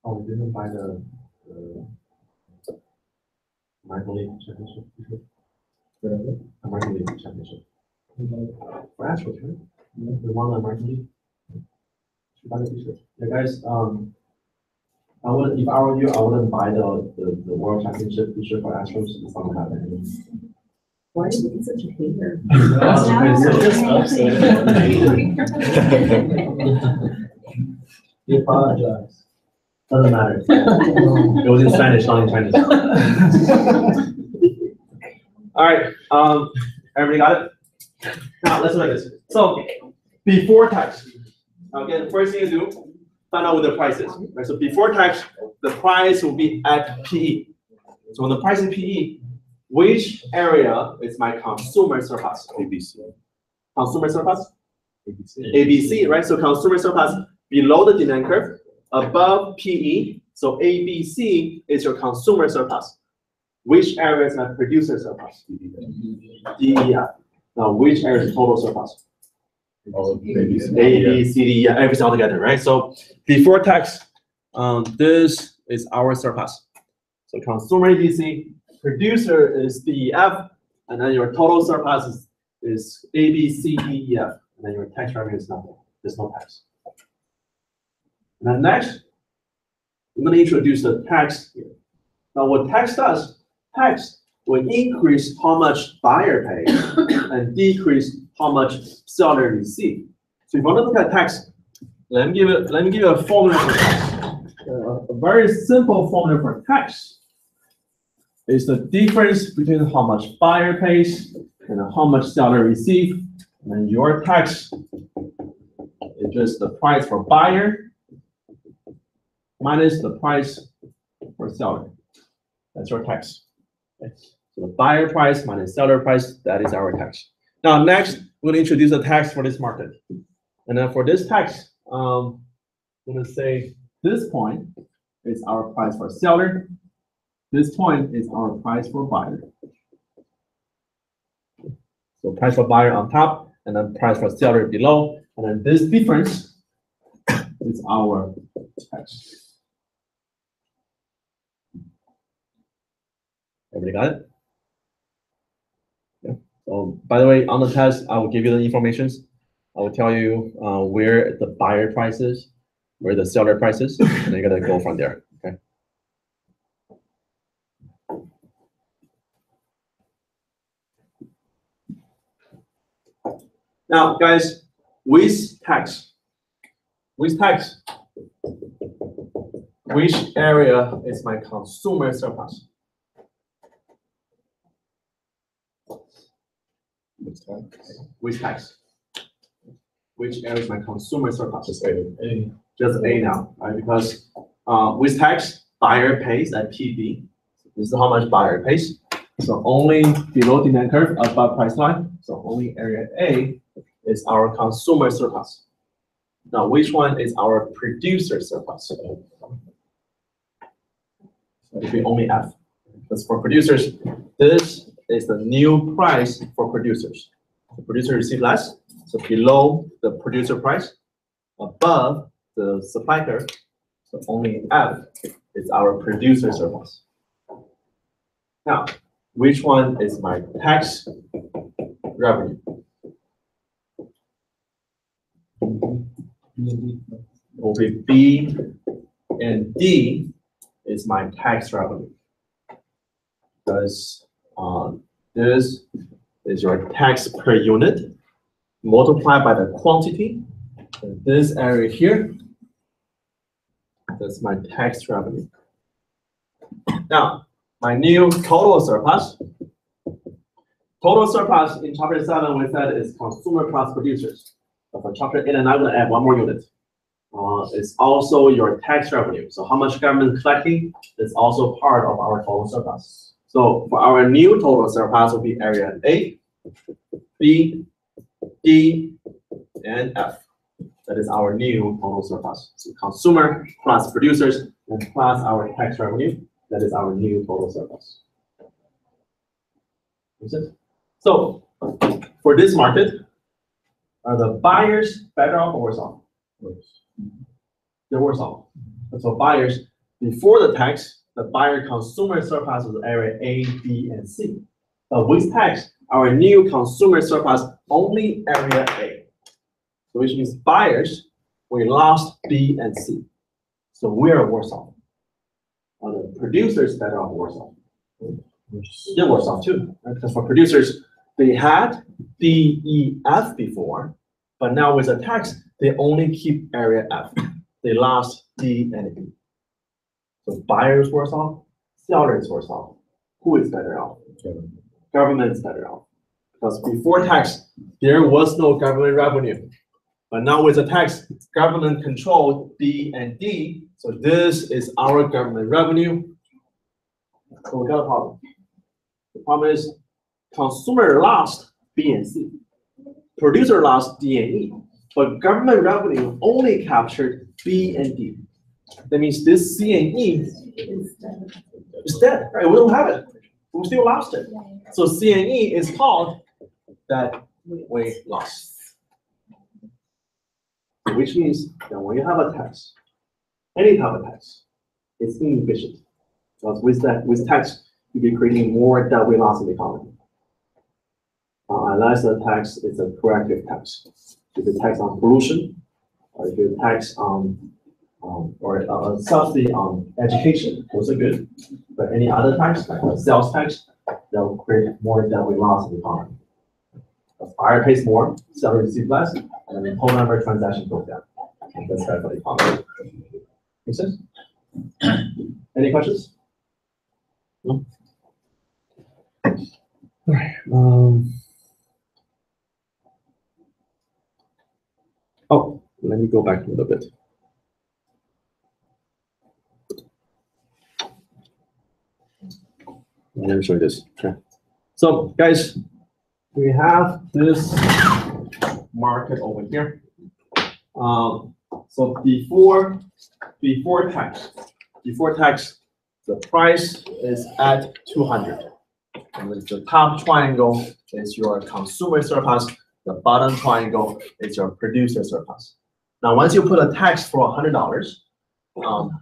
Oh, we didn't buy the American League Championship. American League Championship. For Astros, right? We won the American League. Should buy the t-shirt. Yeah, guys. I would, if I were you, I wouldn't buy the World Championship t-shirt for Astros. It's not gonna happen. Why are you being such a hater? He apologized. Doesn't matter. It was in Spanish, not in Chinese. All right. Everybody got it? Now let's look at this. So before tax, again, first thing you do, find out what the price is. Right? So before tax, the price will be at PE. So when the price is PE, which area is my consumer surplus? ABC. Consumer surplus? ABC. ABC, right? So consumer surplus below the demand curve, above PE. So ABC is your consumer surplus. Which area is my producer surplus? DEF. Now, which area is total surplus? A, B, C, D, yeah, everything all together, right? So before tax, this is our surplus. So consumer ABC, producer is DEF, and then your total surplus is A, B, C, D, E, F, and then your tax revenue is nothing. There's no tax. And then next, I'm going to introduce the tax here. Now, what tax does? Tax will increase how much buyer pays and decrease how much seller receive. So if you want to look at tax, let me give you a formula for tax. A very simple formula for tax is the difference between how much buyer pays and how much seller receive. And then your tax is just the price for buyer minus the price for seller. That's your tax. Okay. So the buyer price minus seller price, that is our tax. Now next, we're going to introduce a tax for this market. And then for this tax, I'm going to say this point is our price for seller. This point is our price for buyer. So price for buyer on top, and then price for seller below. And then this difference is our tax. Everybody got it? Yeah. So by the way, on the test, I will give you the informations. I will tell you where the buyer price is, where the seller price is, and you're gonna go from there. Okay. Now, guys, with tax, which area is my consumer surplus? Which tax? Which area is my consumer surplus? Just A. Just A now, right? Because with tax, buyer pays at PB. This is how much buyer pays. So only below demand curve, above price line. So only area A is our consumer surplus. Now, which one is our producer surplus? So it be only F. Because for producers, this is the new price for producers. The producer receive less, so below the producer price, above the supply curve, so only F is our producer surplus. Now, which one is my tax revenue? Will be B and D is my tax revenue. Because this is your tax per unit multiplied by the quantity. And this area here, that's my tax revenue. Now, my new total surplus. Total surplus in chapter 7, we said is consumer plus producers. But for chapter 8 and 9, I'm going to add one more unit. It's also your tax revenue. So how much government collecting is also part of our total surplus. So for our new total surplus will be area A, B, D, and F. That is our new total surplus. So consumer plus producers and plus our tax revenue. That is our new total surplus. Makes sense? So for this market, are the buyers better off or worse off? They're worse off. So buyers, before the tax, the buyer consumer surplus was area A, B, and C. But with tax, our new consumer surplus only area A. So which means buyers, we lost B and C. So we're worse off. Are the producers better off or worse off? They're worse off too. Right? Because for producers, they had D, E, F before, but now with the tax, they only keep area F. They lost D and E. So buyers worse off, sellers worse off. Who is better off? Government is better off. Because before tax, there was no government revenue. But now with the tax, government controlled B and D. So this is our government revenue. So we got a problem. The problem is consumer lost B and C. Producer lost D and E. But government revenue only captured B and D. That means this C and E is dead, right? We don't have it. We still lost it. So C and E is called that we lost. Which means that when you have a tax, any type of tax, it's inefficient. Because with tax, you'll be creating more that we lost in the economy. Unless the tax is a corrective tax. If you tax on pollution, or if you tax on or a subsidy on education, those are good. But any other tax, like a sales tax, they'll create more that we lost in the economy. The buyer pays more, seller receives less, and then the total number of transactions goes down. And that's bad for the economy. Make sense? Any questions? No? All right. Oh, let me go back a little bit. Let me show you this. Okay. So, guys, we have this market over here. So before tax, the price is at 200. And the top triangle is your consumer surplus. The bottom triangle is your producer surplus. Now, once you put a tax for $100,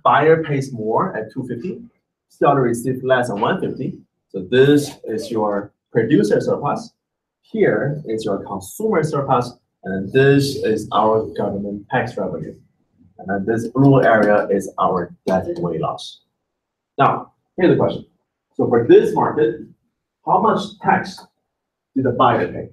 buyer pays more at $250. Seller receives less than $150. So this is your producer surplus. Here is your consumer surplus, and this is our government tax revenue. And then this blue area is our debt weight loss. Now, here's the question. So for this market, how much tax did the buyer pay?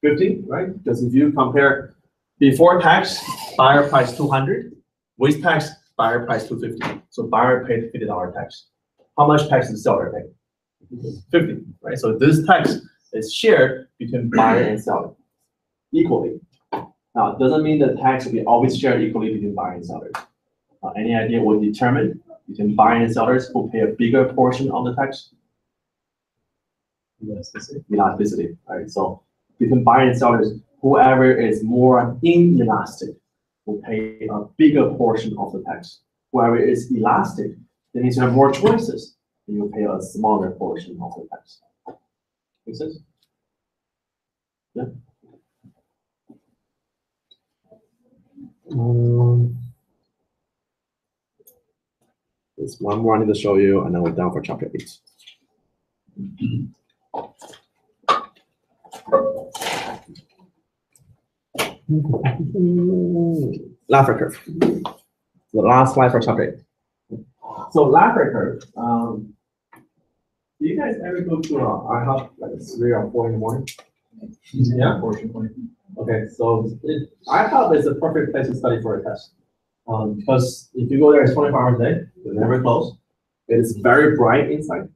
50, right? Because if you compare before tax, buyer price 200, with tax, buyer price 250. So buyer paid $50 tax. How much tax did seller pay? 50, right? So this tax is shared between buyer and seller equally. Now, it doesn't mean the tax will be always shared equally between buyer and sellers. Any idea what determine between buyer and sellers who pay a bigger portion of the tax? Elasticity, right? So between buyer and sellers, whoever is more inelastic will pay a bigger portion of the tax. Whoever is elastic, that means you have more choices, and you pay a smaller portion of the tax. Make sense? Yeah. There's one more I need to show you, and then we're done for chapter 8. Laffer curve. The last slide for chapter 8. So Laffer curve. Do you guys ever go to IHOP like 3 or 4 in the morning? Yeah. Okay, so IHOP is a perfect place to study for a test. Because if you go there, it's 24 hours a day. You're never close. It is very bright inside,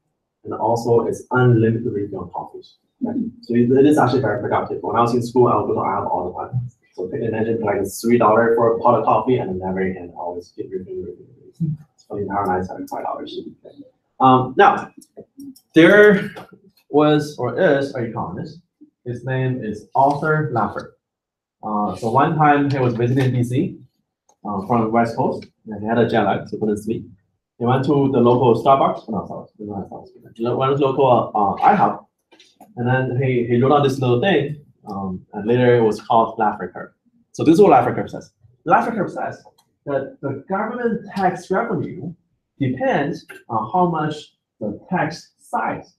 and also it's unlimited refill on coffees. Right? So it is actually very productive. When I was in school, I would go to IHOP all the time. So So pay attention to like $3 for a pot of coffee, and then never and always keep reviewing. So the entire night is $5. Now, there was or is an economist. His name is Arthur Laffer. So one time he was visiting DC from the West Coast, and he had a jet lag, so couldn't sleep. He went to the local Starbucks, no, sorry, not Starbucks. He went to the local IHOP, and then he wrote out this little thing, and later it was called Laffer curve. So this is what Laffer curve says. Laffer curve says that the government tax revenue depends on how much the tax size is.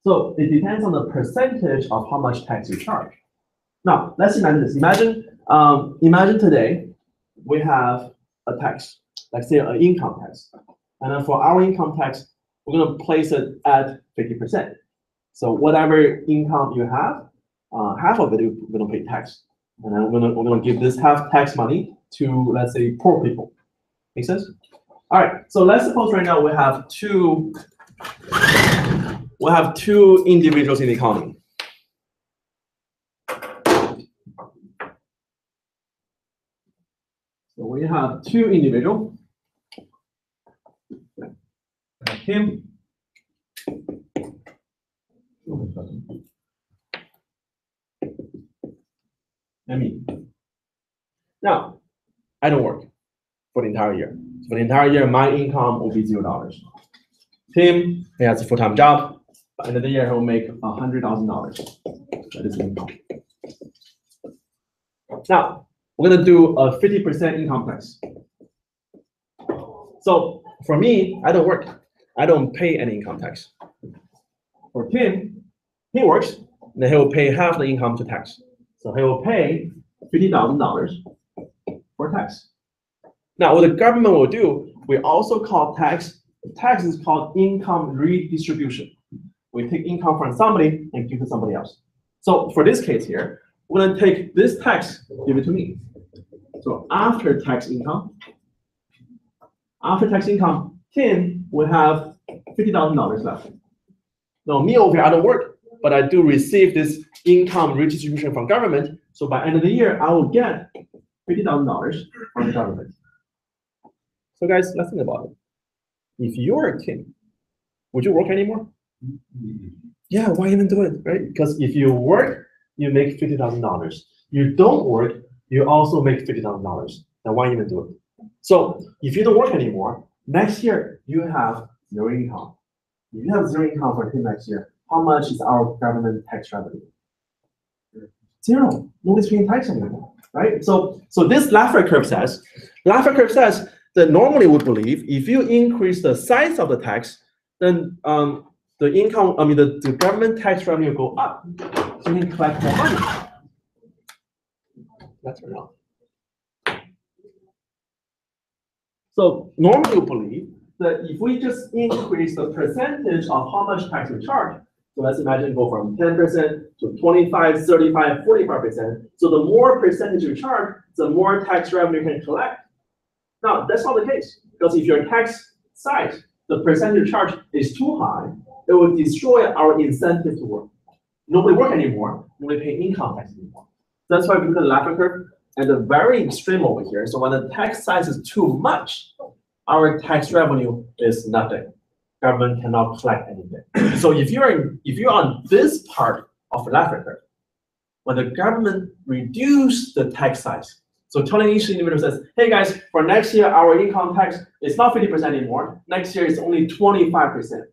So it depends on the percentage of how much tax you charge. Now, let's imagine this. Imagine today we have a tax, let's say an income tax. And then for our income tax, we're going to place it at 50%. So whatever income you have, half of it we're going to pay tax. And then we're going to give this half tax money to, let's say, poor people. Make sense? All right. So let's suppose right now we have two individuals in the economy. So we have two individuals. Him. And me. Now, I don't work for the entire year. So for the entire year, my income will be $0. Tim, he has a full-time job. By the end of the year, he'll make $100,000. That is income. Now, we're gonna do a 50% income tax. So for me, I don't work. I don't pay any income tax. For Tim, he works, then he will pay half the income to tax. So he will pay $50,000 for tax. Now, what the government will do, we also call tax is called income redistribution. We take income from somebody and give it to somebody else. So for this case here, we're gonna take this tax, give it to me. So after tax income, Tim will have $50,000 left. Now me over here, I don't work, but I do receive this income redistribution from government. So by end of the year, I will get $50,000 from the government. So guys, let's think about it. If you're a Tim, would you work anymore? Yeah, why even do it, right? Because if you work, you make $50,000. You don't work, you also make $50,000. Then why even do it? So if you don't work anymore, next year you have zero income. If you have zero income for Tim next year, how much is our government tax revenue? Zero. Nobody's paying tax anymore, right? So this Laffer curve says that normally we believe if you increase the size of the tax, then the government tax revenue will go up, so you can collect more money. That's or not. So normally we believe that if we just increase the percentage of how much tax we charge, so let's imagine go from 10% to 25, 35, 45%. So the more percentage you charge, the more tax revenue you can collect. Now, that's not the case, because if your tax size, the percentage charge is too high, it will destroy our incentive to work. Nobody work anymore, nobody pay income tax anymore. That's why we look at the Laffer curve at the very extreme over here. So when the tax size is too much, our tax revenue is nothing. Government cannot collect anything. So if you're on this part of the Laffer curve, when the government reduce the tax size, so telling each individual says, hey guys, for next year, our income tax is not 50% anymore. Next year it's only 25%.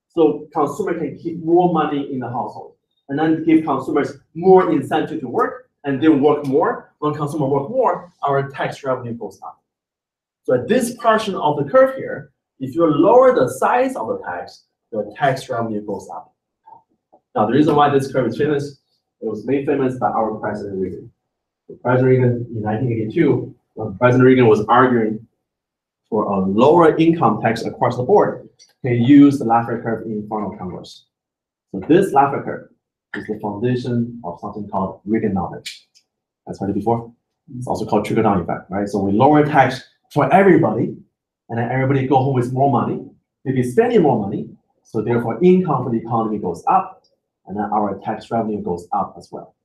So consumer can keep more money in the household and then give consumers more incentive to work and they work more. When consumers work more, our tax revenue goes up. So at this portion of the curve here, if you lower the size of the tax, your tax revenue goes up. Now the reason why this curve is famous, it was made famous by our President Reagan. President Reagan in 1982, when President Reagan was arguing for a lower income tax across the board, he used the Laffer curve in front of Congress. So this Laffer curve is the foundation of something called Reaganomics. That's heard it before. It's also called trickle-down effect, right? So we lower tax for everybody, and then everybody go home with more money. They be spending more money, so therefore income for the economy goes up, and then our tax revenue goes up as well.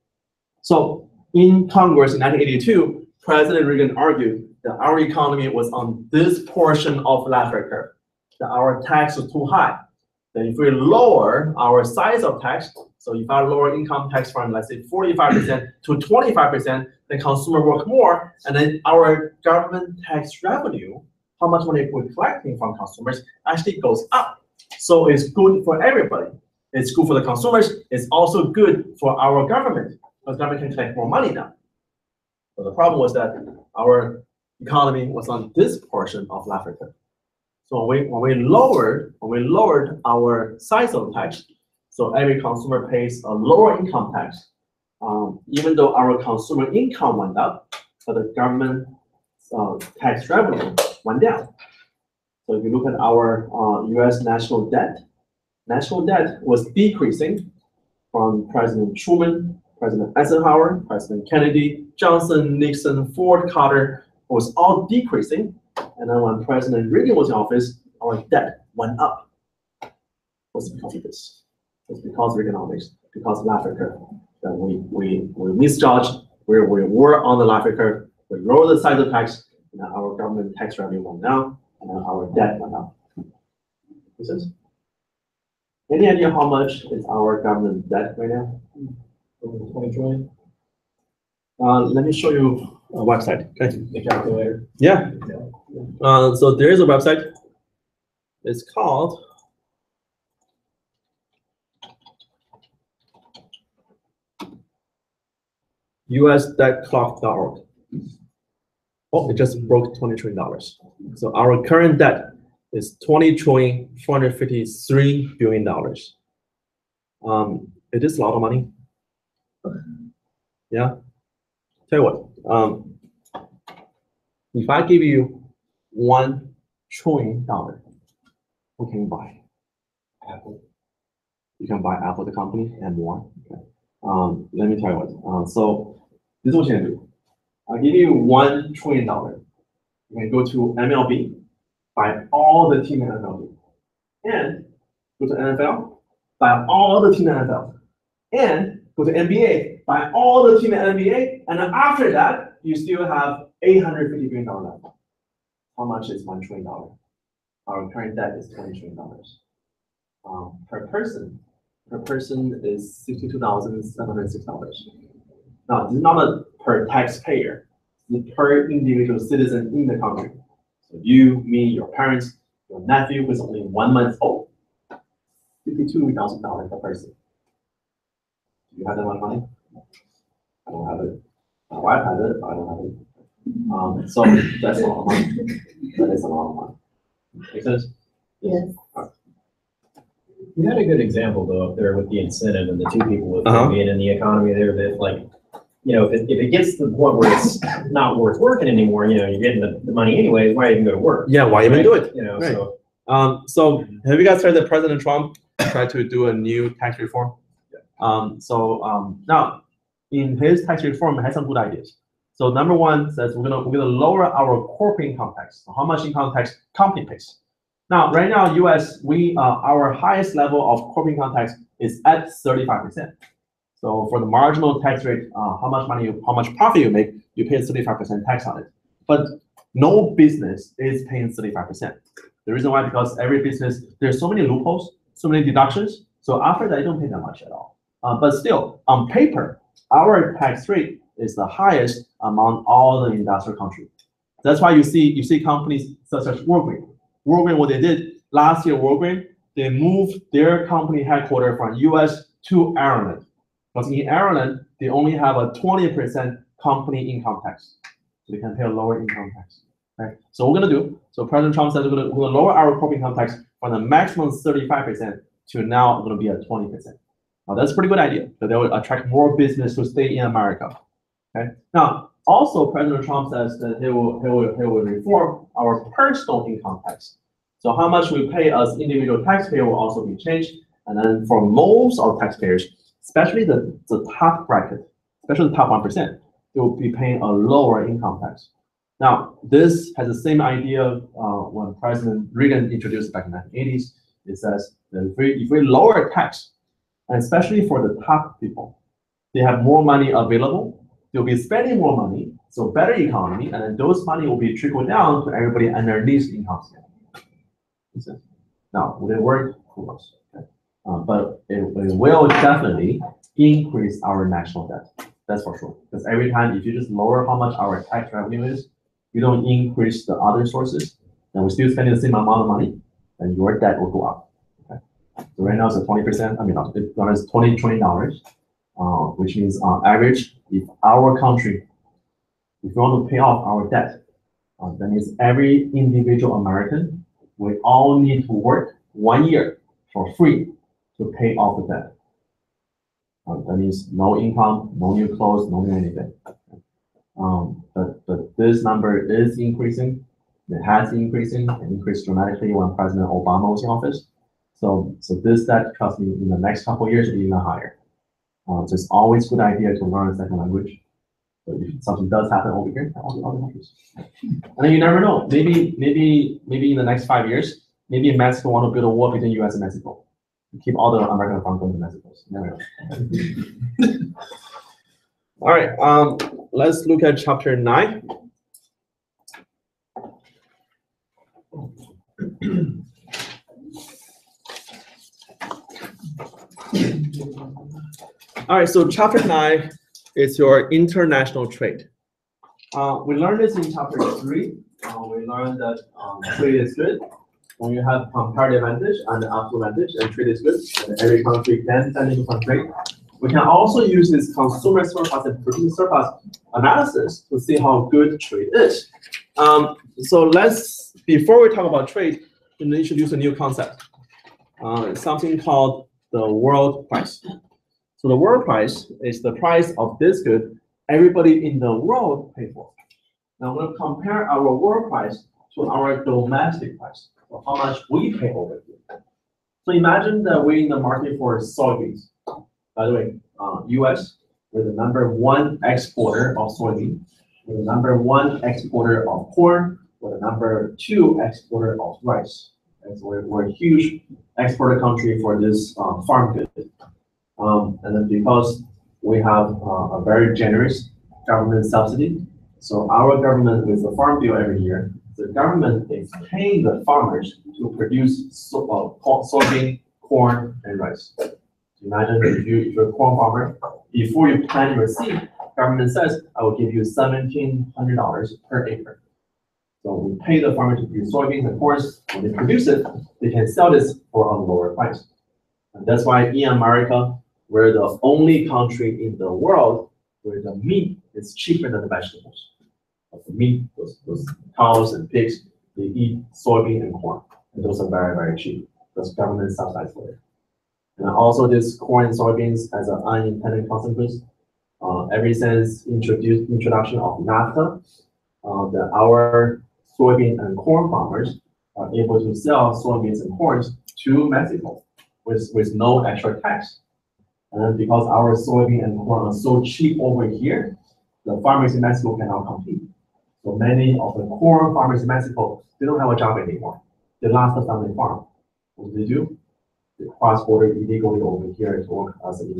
So in Congress in 1982, President Reagan argued that our economy was on this portion of Laffer curve, that our tax was too high. Then if we lower our size of tax, so if I lower income tax from, let's say, 45% to 25%, then consumer work more, and then our government tax revenue, how much money we're collecting from consumers, actually goes up. So it's good for everybody. It's good for the consumers. It's also good for our government, because government can collect more money now. But the problem was that our economy was on this portion of Laffer curve. So when we lowered our size of tax, so every consumer pays a lower income tax, even though our consumer income went up, but the government tax revenue went down. So if you look at our U.S. national debt was decreasing from President Truman, President Eisenhower, President Kennedy, Johnson, Nixon, Ford, Carter, was all decreasing. And then when President Reagan was in office, our debt went up. What's because of this? It's because of economics, because of Laffer curve. That we misjudged where we were on the Laffer curve. We lowered the size of tax, and our government tax revenue went down, and then our debt went up. This is. Any idea how much is our government debt right now? Over 20 trillion. Let me show you a website. Okay. The calculator. Yeah. So there is a website. It's called usdebtclock.org. Oh, it just broke $20 trillion. So our current debt is $20,453 billion. It is a lot of money. Yeah. Tell you what, if I give you $1 trillion, what can you buy? Apple. You can buy Apple, the company, and more. Okay. Let me tell you what. So this is what you can do. I'll give you $1 trillion. You can go to MLB, buy all the team in MLB, and go to NFL, buy all the team in NFL, and go to NBA, buy all the team in NBA, and then after that, you still have $850 billion left. How much is $1 trillion? Our current debt is $20 trillion. Per person is $62,706. Now, this is not a per taxpayer, it's per individual citizen in the country. So you, me, your parents, your nephew who is only 1 month old, $52,000 per person. Do you have that much money? I don't have it. My wife has it, but I don't have it. So that's a lot of money. That is a lot of money. Make sense? Yes. You had a good example though up there with the incentive and the two people with being in the economy there that like, you know, if it gets to the point where it's not worth working anymore, you know, you're getting the money anyways, why even go to work? Yeah, why even do it? You know, right. so. So have you guys heard that President Trump tried to do a new tax reform? Now, in his tax reform, it has some good ideas. So number one says we're gonna lower our corporate income tax. So how much income tax company pays? Now, right now, US, our highest level of corporate income tax is at 35%. So for the marginal tax rate, how much profit you make, you pay 35% tax on it. But no business is paying 35%. The reason why, because every business, there's so many loopholes, so many deductions. So after that, you don't pay that much at all. But still, on paper, our tax rate is the highest among all the industrial countries. That's why you see companies such as Walgreens. Walgreens, what they did last year, they moved their company headquarters from US to Ireland. Because in Ireland, they only have a 20% company income tax. So they can pay a lower income tax. Right? So what we're gonna do, so President Trump said we're gonna lower our corporate income tax from the maximum 35% to now it's gonna be at 20%. Now that's a pretty good idea, because that would attract more business to stay in America. Okay. Now, also President Trump says that he will reform our personal income tax. So how much we pay as individual taxpayer will also be changed. And then for most of taxpayers, especially the top bracket, especially the top 1%, they will be paying a lower income tax. Now, this has the same idea when President Reagan introduced it back in the 1980s. It says that if we lower tax, and especially for the top people, they have more money available, they'll be spending more money, so better economy, and then those money will be trickled down to everybody underneath the income scale. Makes sense? Now, will it work? Who knows? Okay. But it will definitely increase our national debt. That's for sure. Because every time, if you just lower how much our tax revenue is, you don't increase the other sources, and we're still spending the same amount of money, then your debt will go up. Okay. So right now it's at 20%. I mean, it's $20 trillion, which means on average, if our country, if we want to pay off our debt, that means every individual American, we all need to work 1 year for free to pay off the debt. That means no income, no new clothes, no new anything. But this number is increasing. It has been increasing. It increased dramatically when President Obama was in office. So this debt, trust me, in the next couple of years will be even higher. So it's always a good idea to learn a second language. So if something does happen over here, all the other countries. And then you never know. Maybe in the next 5 years, maybe Mexico want to build a wall between US and Mexico. Keep all the American from going to Mexico. Never know. All right. Let's look at chapter 9. All right, so chapter 9 is your international trade. We learned this in chapter 3. We learned that trade is good when you have comparative advantage and absolute advantage, and trade is good. And every country can send into some trade. We can also use this consumer surplus and producer surplus analysis to see how good trade is. So before we talk about trade, we need to introduce a new concept, something called the world price. So the world price is the price of this good everybody in the world pay for. Now we'll compare our world price to our domestic price, so how much we pay over here. So imagine that we're in the market for soybeans. By the way, US, we're the #1 exporter of soybean. We're the #1 exporter of corn. We're the #2 exporter of rice. And so we're a huge exporter country for this farm good. And then because we have a very generous government subsidy, so our government with the farm bill every year, the government is paying the farmers to produce soybean, corn, and rice. Imagine if you're a corn farmer, before you plant your seed, government says, I will give you $1,700 per acre. So we pay the farmer to produce soybeans, and of course, when they produce it, they can sell this for a lower price. And that's why in America, we're the only country in the world where the meat is cheaper than the vegetables. The meat, those cows and pigs, they eat soybean and corn. And those are very, very cheap because government subsidizes for it. And also this corn and soybeans as an unintended consequence, ever since introduction of NAFTA, our soybean and corn farmers are able to sell soybeans and corn to Mexico with no extra tax. And because our soybean and corn are so cheap over here, the farmers in Mexico cannot compete. So many of the corn farmers in Mexico, they don't have a job anymore. They lost the family farm. What do? They cross-border illegally over here to work as an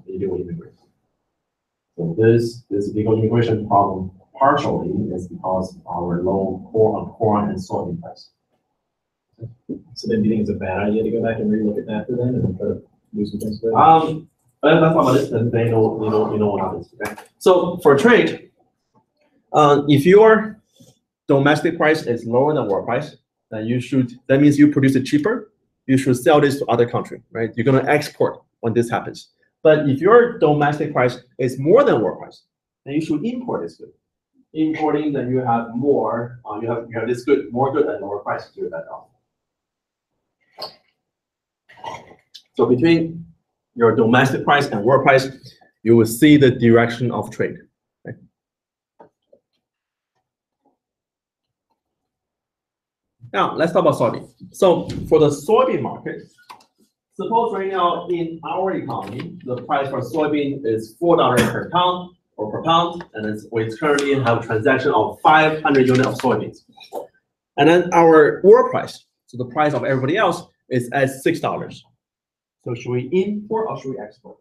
illegal immigrant. So this illegal immigration problem partially is because of our low corn and soybean price. So then do you think it's a bad idea to go back and relook at NAFTA then and try to do some things there? That's not about this, then they know what happens. Okay? So for trade, if your domestic price is lower than world price, then that means you produce it cheaper. You should sell this to other country, right? You're gonna export when this happens. But if your domestic price is more than world price, then you should import this good. Importing, then you have more. You have this good, more good at lower price to do that now. So between your domestic price and world price, you will see the direction of trade. Okay? Now let's talk about soybean. So for the soybean market, suppose right now in our economy, the price for soybean is $4 per pound or per pound, and we currently have a transaction of 500 units of soybeans. And then our world price, so the price of everybody else, is at $6. So should we import or should we export?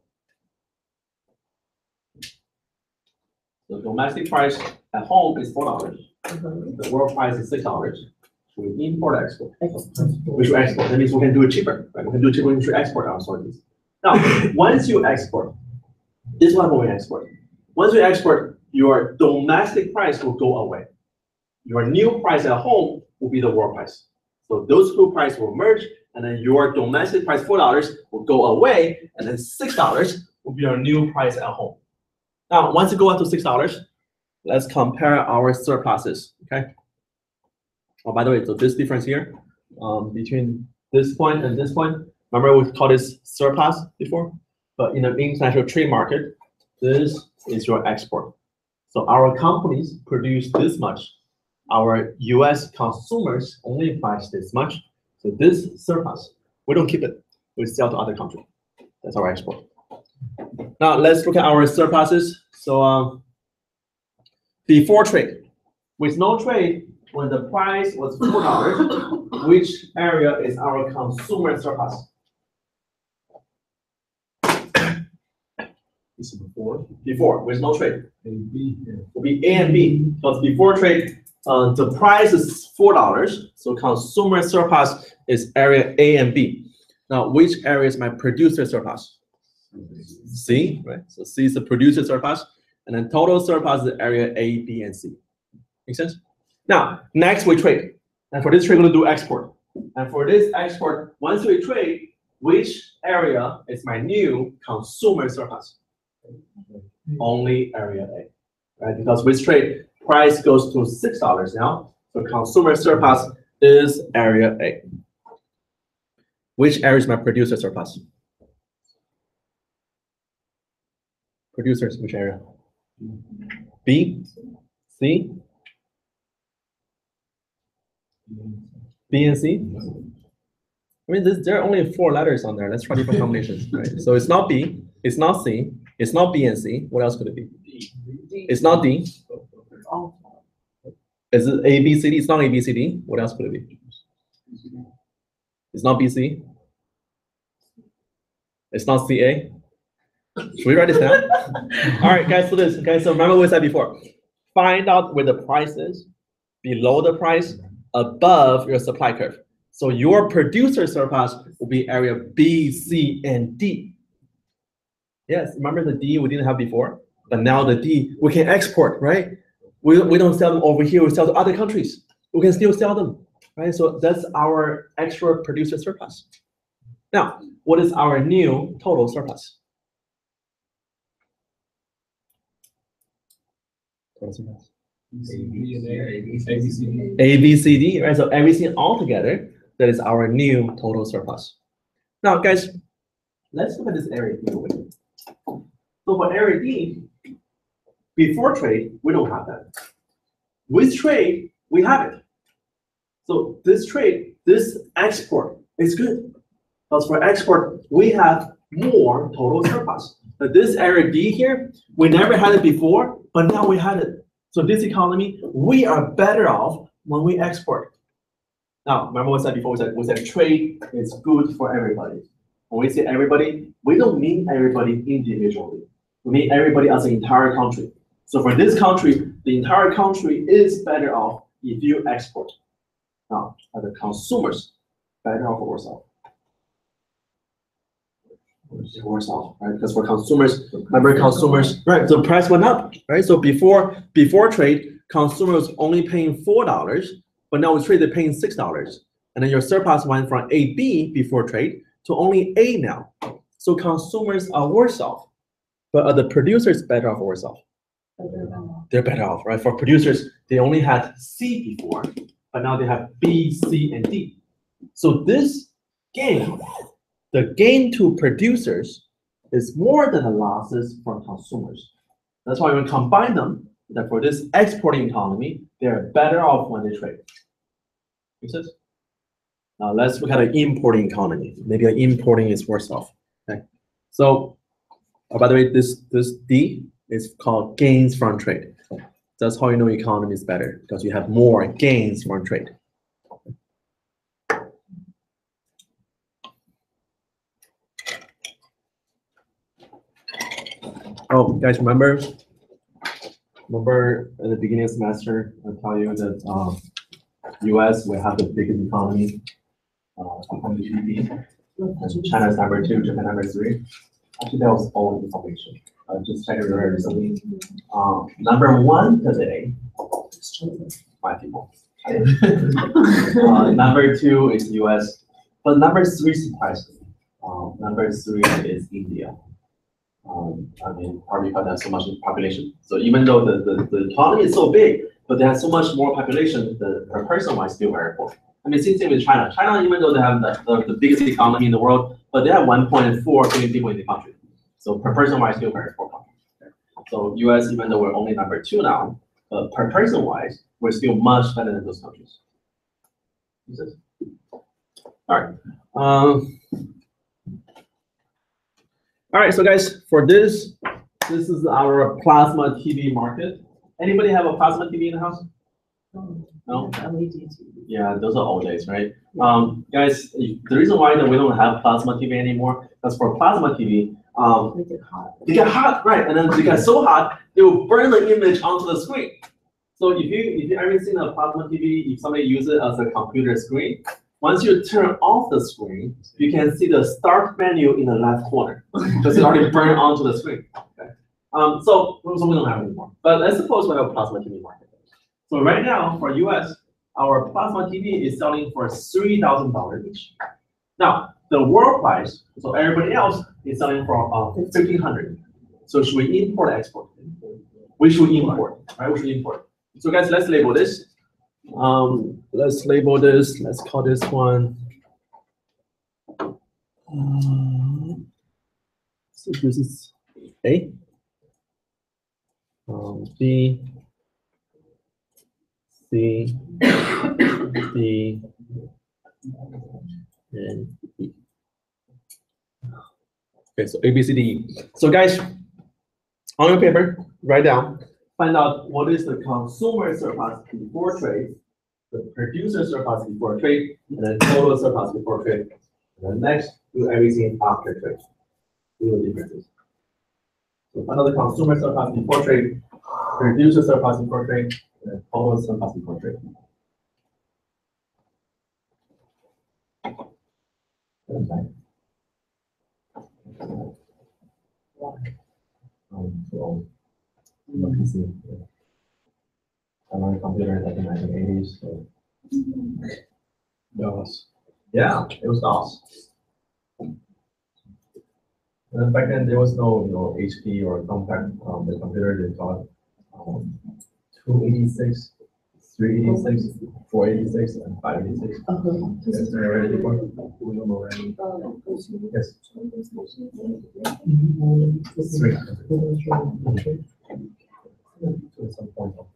The domestic price at home is $4. The world price is $6. So we import export. We should export. That means we can do it cheaper, right? We can do it cheaper. We should export our soybeans. Now, once you export, this is what we export. Once you export, your domestic price will go away. Your new price at home will be the world price. So those two prices will merge, and then your domestic price $4 will go away, and then $6 will be our new price at home. Now, once you go up to $6, let's compare our surpluses. Okay. Oh, by the way, so this difference here between this point and this point. Remember we called this surplus before, but in the international trade market, this is your export. So our companies produce this much. Our US consumers only buy this much. So this surplus, we don't keep it. We sell to other countries. That's our export. Now let's look at our surpluses. So before trade, with no trade, when the price was $4, which area is our consumer surplus? This is before. Before, with no trade. A, B, yeah. Will be A and B, because before trade, the price is $4, so consumer surplus is area A and B. Now, which area is my producer surplus? C, right? So C is the producer surplus, and then total surplus is area A, B, and C. Make sense? Now, next we trade, and for this trade, we're gonna do export. And for this export, once we trade, which area is my new consumer surplus? Only area A, right? Because with trade, price goes to $6 now, so consumer surplus is area A. Which area is my producer surplus? Producers, which area? B, C, B and C. I mean, there are only 4 letters on there. Let's try different combinations, right? So it's not B, it's not C, it's not B and C. What else could it be? It's not D. Is it A, B, C, D? It's not A, B, C, D. What else could it be? It's not B, C. It's not C, A. Should we write this down? All right, guys, so this, okay, so remember what we said before. Find out where the price is, below the price, above your supply curve. So your producer surplus will be area B, C, and D. Yes, remember the D we didn't have before, but now the D we can export, right? We don't sell them over here, we sell to other countries. We can still sell them, right? So that's our extra producer surplus. Now, what is our new total surplus? Total surplus. A, B, and A, B, C, D. A, B, C, D, right? So everything all together, that is our new total surplus. Now, guys, let's look at this area D over here. So for area D, before trade, we don't have that. With trade, we have it. So this trade, this export is good. Because for export, we have more total surplus. But this area D here, we never had it before, but now we had it. So this economy, we are better off when we export. Now, remember what I said before, we said trade is good for everybody. When we say everybody, we don't mean everybody individually. We mean everybody as an entire country. So for this country, the entire country is better off if you export. Now, are the consumers better off or worse off? Worse off, right? Because for consumers, remember consumers, right? The price went up, right? So before trade, consumers only paying $4, but now with trade they're paying $6, and then your surplus went from AB before trade to only A now. So consumers are worse off, but are the producers better off or worse off? They're better off, right? For producers, they only had C before, but now they have B, C, and D. So this gain, the gain to producers is more than the losses from consumers. That's why when we combine them, that for this exporting economy, they're better off when they trade. Make sense? Now let's look at an importing economy. Maybe an importing is worse off. Okay. So, by the way, this D is called gains from trade. That's how you know economy is better, because you have more gains from trade. Oh, guys, remember Remember at the beginning of semester, I tell you that US will have the biggest economy, according to GDP. And China's number 2, Japan number 3. Actually, that was old information. Just check it very recently. Number 1 today, my people. Number 2 is US, but number 3 surprisingly. Number 3 is India. I mean, probably because they have so much population. So even though the economy is so big, but they have so much more population, the per person wise still very poor. I mean, same thing with China. China, even though they have the biggest economy in the world, but they have 1.4 billion people in the country. So per person wise, still very poor country. So US, even though we're only number 2 now, per person wise, we're still much better than those countries. All right. All right, so guys, for this is our plasma TV market. Anybody have a plasma TV in the house? No? Yeah, those are old days, right? Guys, the reason why that we don't have plasma TV anymore, because for plasma TV, they get hot, right? And then they get so hot, they will burn the image onto the screen. So if you ever seen a plasma TV, if somebody uses it as a computer screen, once you turn off the screen, you can see the start menu in the left corner because it already burned onto the screen. Okay. So we don't have it anymore. But let's suppose we have a plasma TV market. So right now for US, our plasma TV is selling for $3,000 each. Now the world price, so everybody else is selling for $1,500. So should we import or export? We should import, right? We should import. So guys, let's label this. Let's label this. Let's call this one. So this is A. B. C. D. And E. Okay, so A, B, C, D, E. So guys, on your paper, write down. Find out what is the consumer surplus before trade, the producer surplus before trade, and then total surplus before trade. And then next, do everything after trade. Do the differences. So find out the consumer surplus before trade, producer surplus before trade, and then total surplus before trade. PC. I learned computer like in the 1980s. So. DOS. Yeah, it was DOS. And back then there was no HP or compact. The computer they taught 286, 386, 486, and 586. Yes, are you ready for it? Yes. 300. To some point of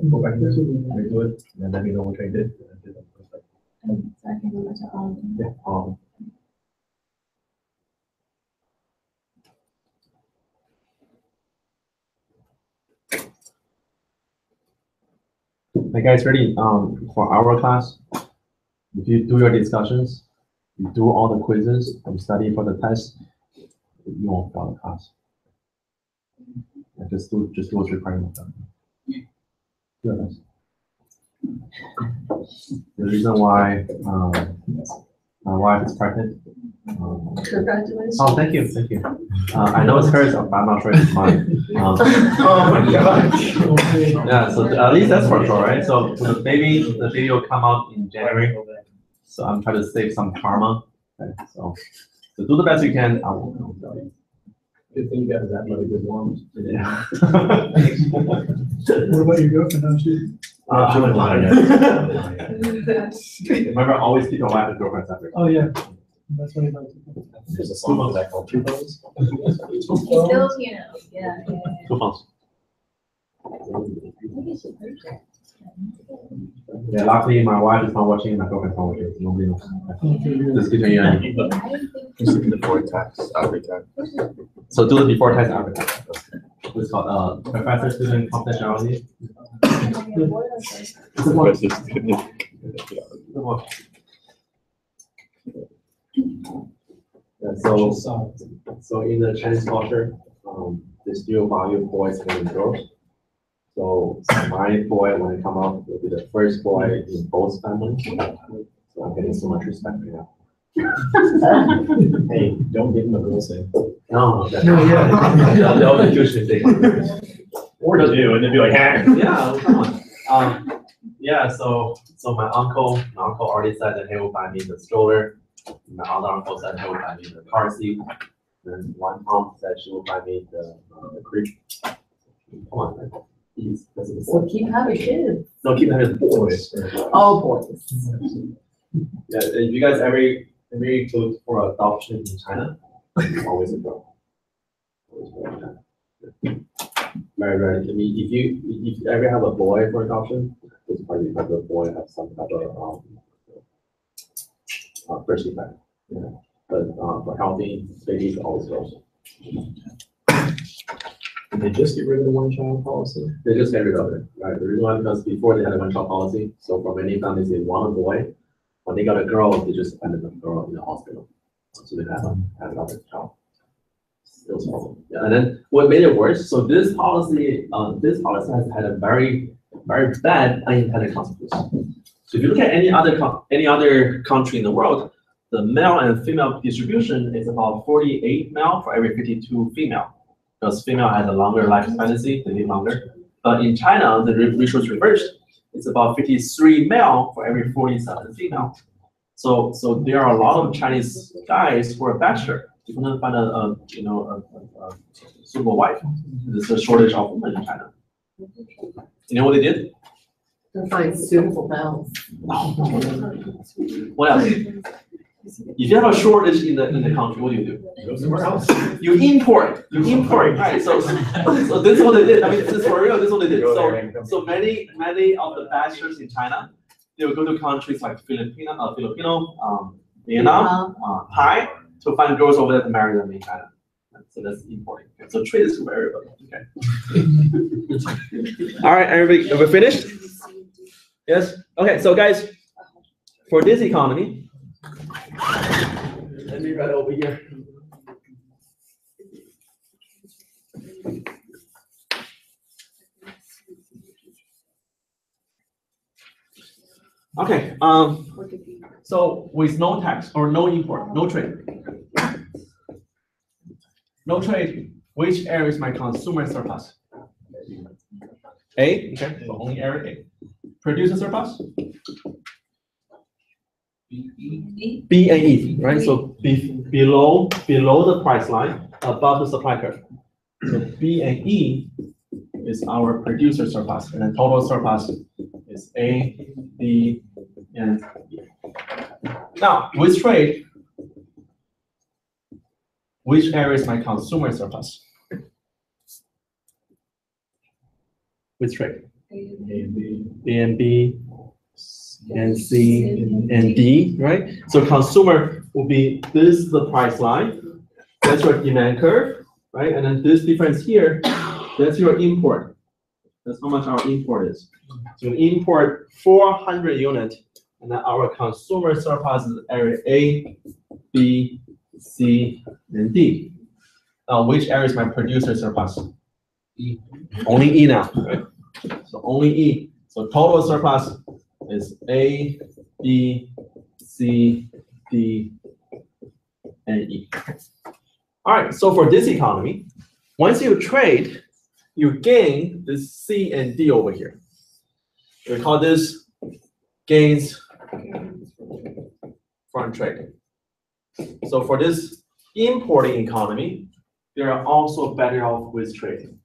go back to redo it and let me know what I did. Yeah. Hey guys, ready? For our class, if you do your discussions, you do all the quizzes, and study for the test, you won't fail the class. Just do what's required of them. The reason why my wife is pregnant. Congratulations. Oh, thank you. I know it's hers, but I'm not sure it's mine. Oh my God. Yeah, so at least that's for sure, right? So the baby will come out in January. So I'm trying to save some karma. Okay, so do the best you can. I will tell you. Good thing you guys have really good ones. Yeah. What about your girlfriend? How's she? Remember, always keep your wife and girlfriend separate. Oh, yeah. That's what There's a song for that called Two Phones. Filipino, yeah. 2 phones. Yeah, luckily my wife is not watching, my girlfriend's not watching. Nobody knows. Just between you and me. Before tax, after tax. So do the before test, after test. It's called professor student confidentiality. It's a book. Yeah, so in the Chinese culture, the still value boys and girls. So my boy, when I come out, will be the first boy in both families. So I'm getting so much respect right now. Hey, don't give him a girl's name. No, yeah. That was a Jewish thing. Or do, and then be like, ah. Yeah, come on. Yeah, so my uncle already said that he will buy me the stroller. My other uncle said he will buy me the car seat. And one aunt said she will buy me the crib. Come on, man. Please, that's a So keep having kids. no, keep having boys. All boys. Yeah, if you guys ever go for adoption in China, always a girl. Always a girl. Very rare. I mean, if you ever have a boy for adoption, it's probably because the boy has some type of birth defect. Yeah. But for healthy babies, always girls. Did they just get rid of the one-child policy? They just get rid of it, right? The reason why, because before they had a one-child policy, so for many families they want a boy. When they got a girl, they just abandoned the girl in the hospital. So they have another child. It was a problem. Yeah, and then what made it worse? So this policy has had a very, very bad unintended consequence. So if you look at any other country in the world, the male and female distribution is about 48 male for every 52 female. Because female has a longer life expectancy, they live longer. But in China, the ratio is reversed. It's about 53 male for every 47 female. So there are a lot of Chinese guys who are bachelor. You couldn't find a suitable wife. There's a shortage of women in China. You know what they did? To find suitable balance. What else? If you have a shortage in the country, what do? You go somewhere else. You import, right? So this is what they did. I mean, this is for real. This is what they did. So many of the bachelors in China, they will go to countries like Filipino, Vietnam, Thai, to find girls over there to marry them in China. So that's importing. So trade is good for everybody. Okay. All right, everybody, are we finished? Yes. Okay. So guys, for this economy. Let me write over here. Okay, so with no tax or no import, no trade. No trade, which area is my consumer surplus? A, okay, so only area A. Producer surplus? B and E, right? So below the price line, above the supply curve. So B and E is our producer surplus, and then total surplus is A, B, and E. Now, with trade, which area is my consumer surplus? With trade. A and B. And C and D, right? So consumer will be this the price line, that's your demand curve, right? And then this difference here, that's your import. That's how much our import is. So you import 400 units, and then our consumer surplus is area A, B, C, and D. Now, which area is my producer surplus? E. Only E now, right? So only E. So total surplus is A, B, C, D, and E. All right, so for this economy, once you trade, you gain this C and D over here. We call this gains from trade. So for this importing economy, they are also better off with trade.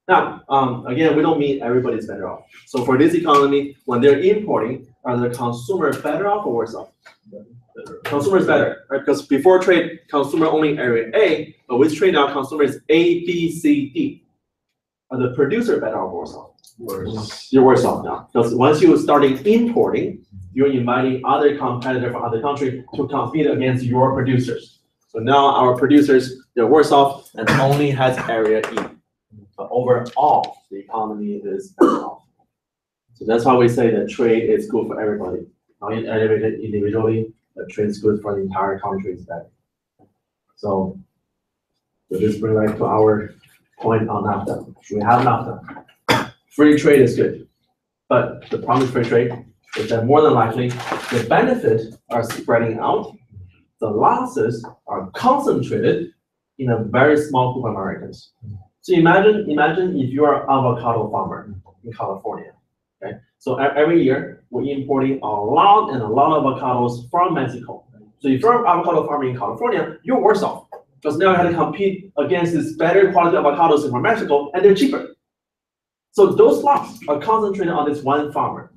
Now, again, we don't mean everybody's better off. So for this economy, when they're importing, are the consumer better off or worse off? Consumer is better, right? Because before trade, consumer only area A, but with trade now, consumer is A, B, C, D. Are the producer better or worse off? Worse. You're worse off now. Because once you starting importing, you're inviting other competitors from other countries to compete against your producers. So now our producers, they're worse off and only has area E. But overall, the economy is better off. So that's why we say that trade is good for everybody. Not individually, but trade is good for the entire country instead. So this brings back to our point on NAFTA. We have NAFTA. Free trade is good, but the problem with free trade is that more than likely the benefits are spreading out, the losses are concentrated in a very small group of Americans. So imagine if you are an avocado farmer in California. Okay, so every year we're importing a lot of avocados from Mexico. So if you're an avocado farmer in California, you're worse off because now you have to compete against these better quality avocados from Mexico, and they're cheaper. So those lots are concentrated on this one farmer.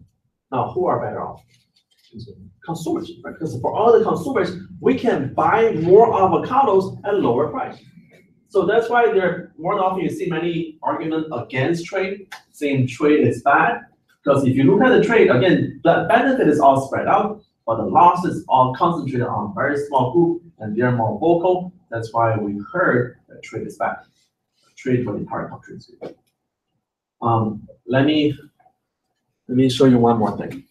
Now, who are better off? Consumers, right? Because for all the consumers, we can buy more avocados at a lower price. So that's why there more than often you see many arguments against trade, saying trade is bad. Because if you look at the trade, again, the benefit is all spread out, but the losses are concentrated on a very small group, and they're more vocal. That's why we heard that trade is bad. Trade for the entire country is good. Let me show you one more thing.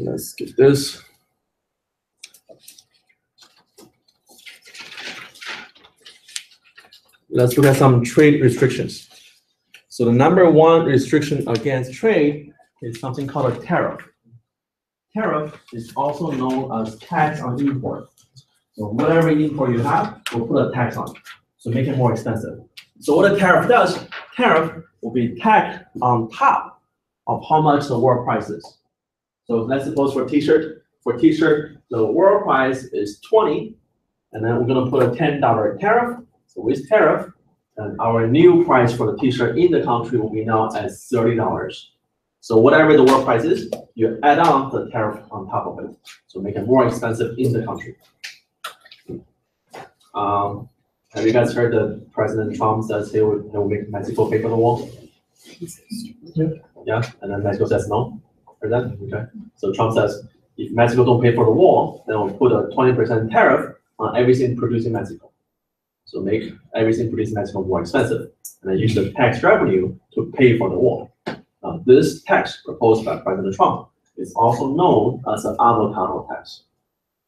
Let's get this. Let's look at some trade restrictions. So the number one restriction against trade is something called a tariff. Tariff is also known as tax on import. So whatever import you have, we'll put a tax on it. So make it more expensive. So what a tariff does, tariff will be taxed on top of how much the world price is. So let's suppose for t-shirt, the world price is 20, and then we're gonna put a $10 tariff. So with tariff, and our new price for the t-shirt in the country will be now at $30. So whatever the world price is, you add on the tariff on top of it. So make it more expensive in the country. Have you guys heard that President Trump says he will make Mexico pay for the wall? Yeah, and then Mexico says no. Heard that? Okay. So Trump says if Mexico don't pay for the wall, then we'll put a 20% tariff on everything produced in Mexico. So make everything produced in Mexico more expensive, and then use the tax revenue to pay for the wall. Now, this tax proposed by President Trump is also known as an avocado tax.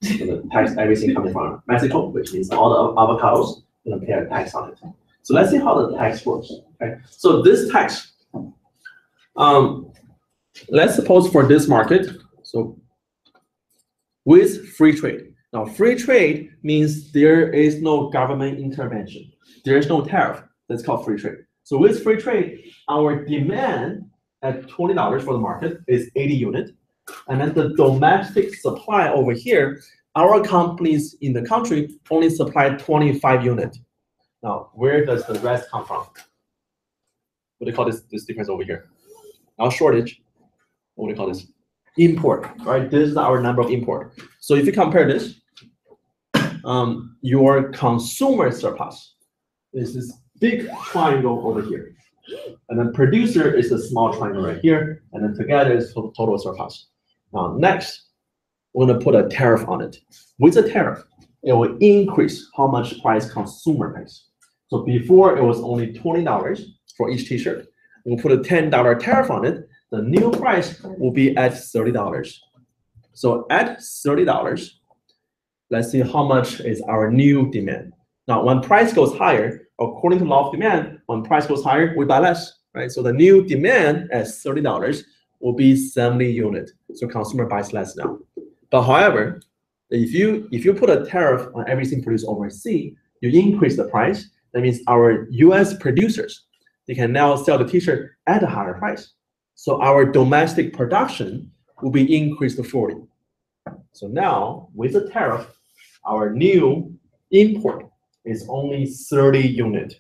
So the tax everything coming from Mexico, which means all the avocados, gonna pay a tax on it. So let's see how the tax works. Okay. So this tax, let's suppose for this market, so with free trade. Now, free trade means there is no government intervention. There is no tariff. That's called free trade. So with free trade, our demand at $20 for the market is 80 units. And then the domestic supply over here, our companies in the country only supply 25 units. Now, where does the rest come from? What do you call this difference over here? Now, shortage. What do you call this? Import, right? This is our number of import. So if you compare this, your consumer surplus is this big triangle over here. And then producer is the small triangle right here. And then together is total surplus. Now, next, we're gonna put a tariff on it. With a tariff, it will increase how much price consumer pays. So before it was only $20 for each t-shirt. We'll put a $10 tariff on it. The new price will be at $30. So at $30, let's see how much is our new demand. Now, when price goes higher, according to law of demand, when price goes higher, we buy less, right? So the new demand at $30 will be 70 units. So consumer buys less now. But however, if you put a tariff on everything produced overseas, you increase the price. That means our US producers, they can now sell the t-shirt at a higher price. So our domestic production will be increased to 40. So now with the tariff, our new import is only 30 units.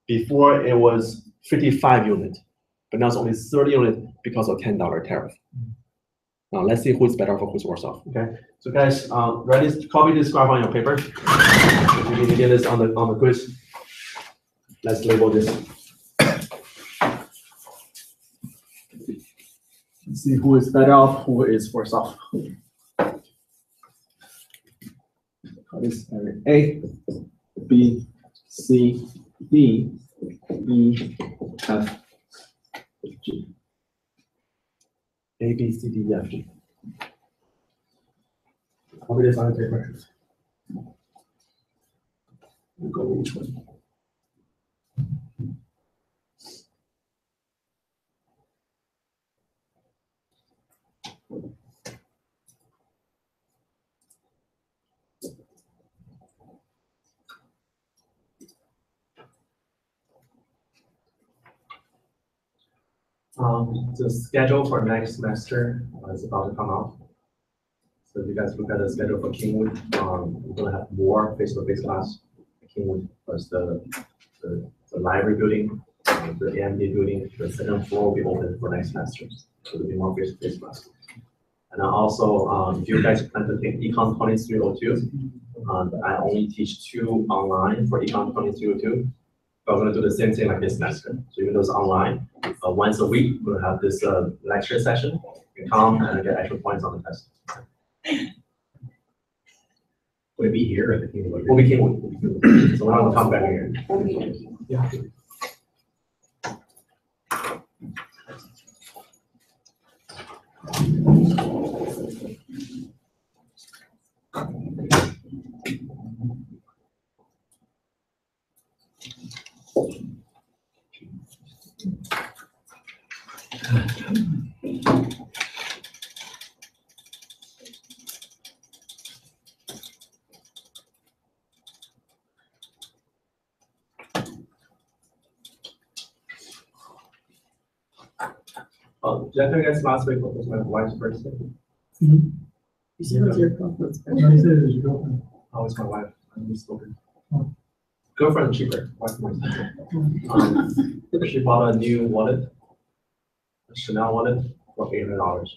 Before it was 55 units, but now it's only 30 units because of $10 tariff. Now let's see who's better or who's worse off. Okay. So guys, ready to copy this graph on your paper. If you need to get this on the quiz, let's label this. Let's see who is better off, who is worse off. Call this area A, B, C, D, E, F, G. A, B, C, D, E, F, G. Copy this on the paper. We'll go with each one. The schedule for next semester is about to come out. So if you guys look at the schedule for Kingwood, we're gonna have more face-to-face class at Kingwood, plus the library building, the AMD building, the second floor will be open for next semester. So there'll be more face-to-face class. And then also, if you guys plan to take Econ 2302, I only teach 2 online for Econ 2302. But we're gonna do the same thing like this semester. So even though it's online, once a week, we'll have this lecture session. You come and get extra points on the test. Would it be here at the Kingwood? We'll be Kingwood. So we're not gonna come back here. Yeah. Did I tell you guys last week what was my wife's birthday? You said it was your girlfriend's birthday. I said it was your girlfriend. Oh, it's my wife. I'm misspoken. Girlfriend cheaper. Wife more expensive. She bought a new wallet, a Chanel wallet, for $800.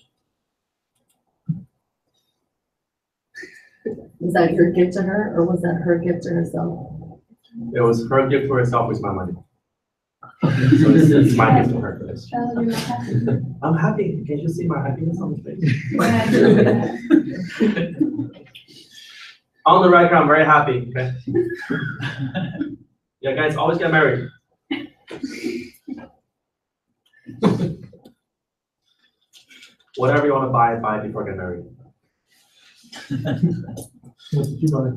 Was that your gift to her, or was that her gift to herself? It was her gift to herself with my money. So it's my gift to her for this. Oh, you're not happy. I'm happy. Can you see my happiness on the face? On the record, I'm very happy. Okay. Yeah, guys, always get married. Whatever you want to buy before get married. What did you buy?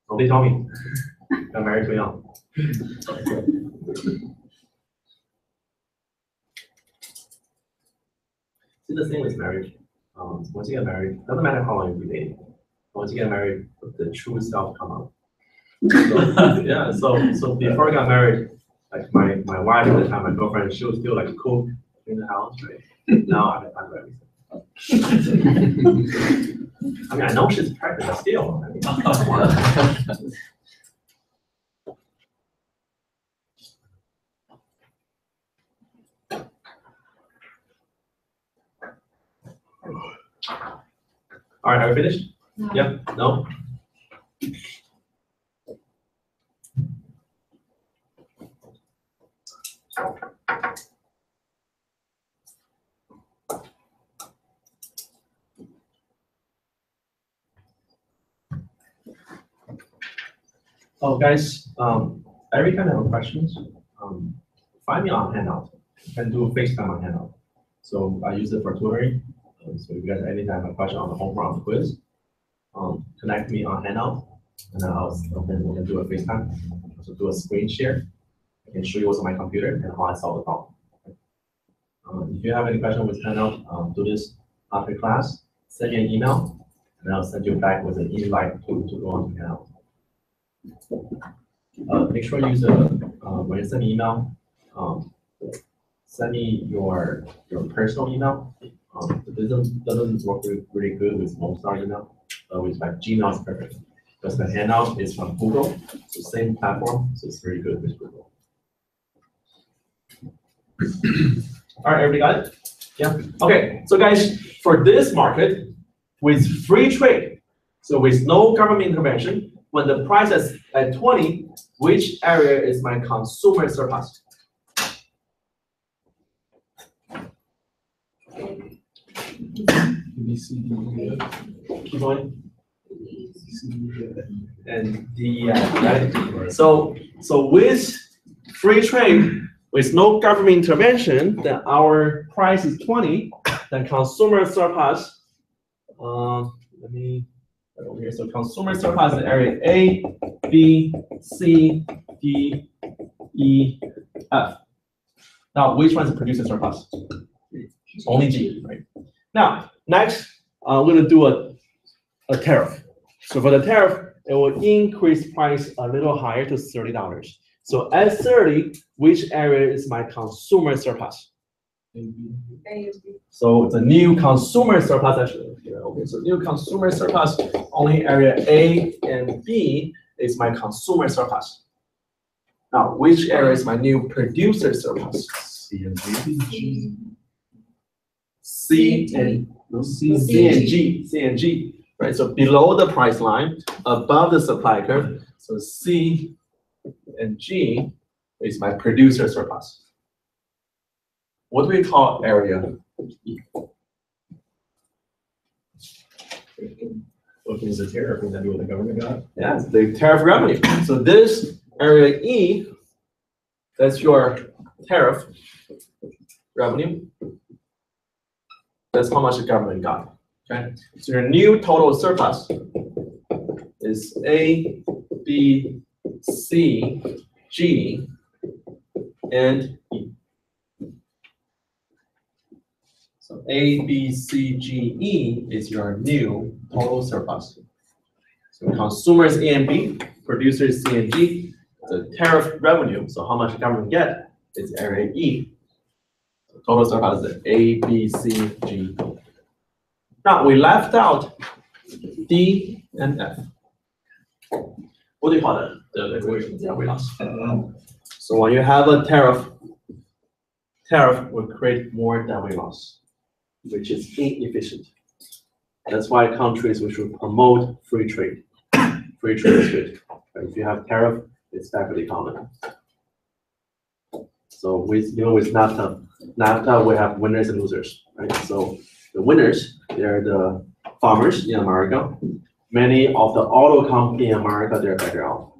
Nobody told me. Got married too young. See, the thing with marriage, once you get married, doesn't matter how long you've been dating. Once you get married, the true self come out. So, yeah, so before I got married, like my wife at the time, my girlfriend, she was still like cook in the house, right? Now I'm ready. I mean, I know she's pregnant, but still. I mean, come on. All right, are we finished? No. Yep, no? Oh, guys, every time I have questions, find me on Handout. You can do a FaceTime on Handout. So I use it for tutoring. So if you guys anytime have a question on the homework quiz, connect me on Handout, and then we can do a FaceTime. Also do a screen share. I can show you what's on my computer and how I solve the problem. If you have any question with Handout, do this after class. Send me an email, and I'll send you back with an invite to go on Handout. Make sure you use when you send me email, send me your personal email. It doesn't work really good with Lone email. With like Gmail is perfect. Because the Handout is from Google, so same platform, so it's very good with Google. All right, everybody got it? Yeah. Okay. So guys, for this market with free trade, so with no government intervention, when the price is at 20, which area is my consumer surplus? Keep going. And the right? So with free trade, with no government intervention, then our price is 20. Then consumer surplus. Let me over here. So consumer surplus is area A, B, C, D, E, F. Now, which one is the producer surplus? Only G, right? Now, next, we're gonna do a tariff. So for the tariff, it will increase price a little higher to $30. So at 30, which area is my consumer surplus? So the new consumer surplus actually here. Okay, so new consumer surplus, only area A and B is my consumer surplus. Now, which area is my new producer surplus? C and G. C and G, right? So below the price line, above the supply curve. So C and G is my producer surplus. What do we call area E? Looking as a tariff, and then what the government got. Yeah, the tariff revenue. So this area E, that's your tariff revenue. That's how much the government got. Okay. So your new total surplus is A, B, C, G, and E. So A, B, C, G, E is your new total surplus. So consumers A and B, producers C and G, the tariff revenue, so how much the government get is area E. So total surplus is A, B, C, G. Now we left out D and F. What do you call that? The equation, we lost. So when you have a tariff will create more than we lost, which is inefficient. That's why countries we should promote free trade. Free trade is good. But if you have tariff, it's bad for the economy. So with NAFTA we have winners and losers, right? So the winners, they're the farmers in America. Many of the auto company in America, they're better off.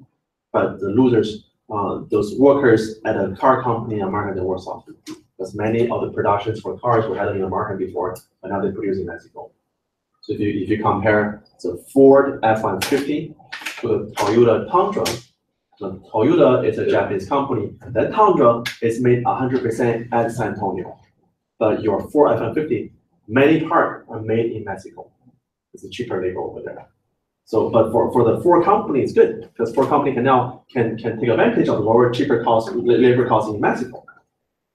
But the losers, those workers at a car company in America, they're worse off. Because many of the productions for cars were held in America before, but now they produce in Mexico. So if you compare the Ford F-150 to the Toyota Tundra, the Toyota is a Japanese company. That Tundra is made 100% at San Antonio. But your Ford F-150, many parts are made in Mexico. It's a cheaper labor over there. So, but for the Ford company, it's good because Ford company can take advantage of the lower, cheaper cost, labor costs in Mexico.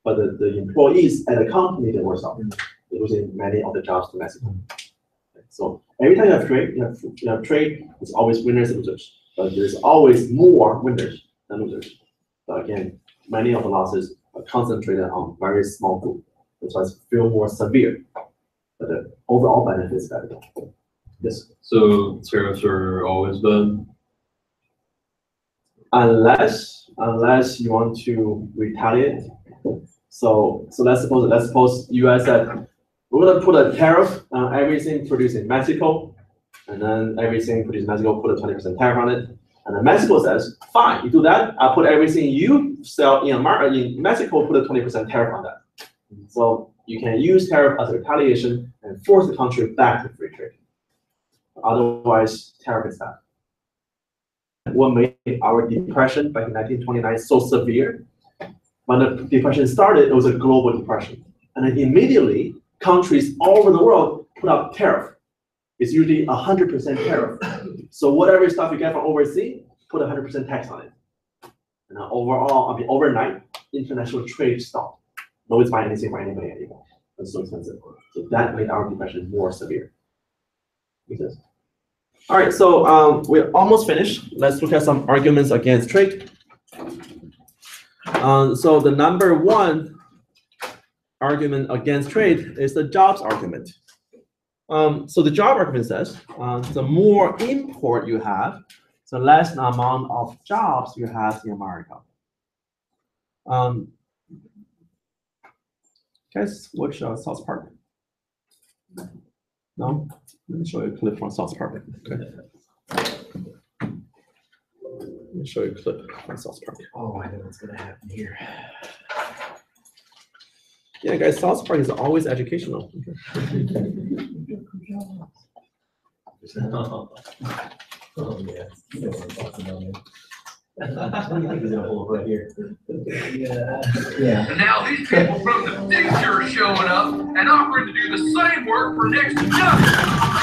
But the employees at the company, they're worse off. They're losing many of the jobs to Mexico. So every time you have trade, you have trade, it's always winners and losers. But there's always more winners than losers. But again, many of the losses are concentrated on very small group. That's why it's feel more severe. But the overall benefit is better. Yes. So tariffs are always bad? Unless you want to retaliate. So let's suppose US said we're gonna put a tariff on everything produced in Mexico, and then everything produced in Mexico put a 20% tariff on it. And then Mexico says, fine, you do that, I'll put everything you sell in Mexico, put a 20% tariff on that. So you can use tariff as a retaliation and force the country back to free trade. Otherwise, tariff is bad. What made our depression back in 1929 so severe? When the depression started, it was a global depression. And then immediately, countries all over the world put up tariff. It's usually 100% tariff. So whatever stuff you get from overseas, put 100% tax on it. And overall, overnight, international trade stopped. Nobody's buying anything from anybody anymore. It's so expensive. So that made our depression more severe. All right, so we're almost finished. Let's look at some arguments against trade. So the number one argument against trade is the jobs argument. So the job argument says the more import you have, the less amount of jobs you have in America. Guys, watch South Park. No? Let me show you a clip from South Park. Okay. Let me show you a clip from South Park. Oh, I know what's gonna happen here. Yeah, guys, South Park is always educational. Oh, yeah. You know what I'm talking about, man. What do you think is gonna hold right here? Yeah. And now these people from the future are showing up and offering to do the same work for next to nothing.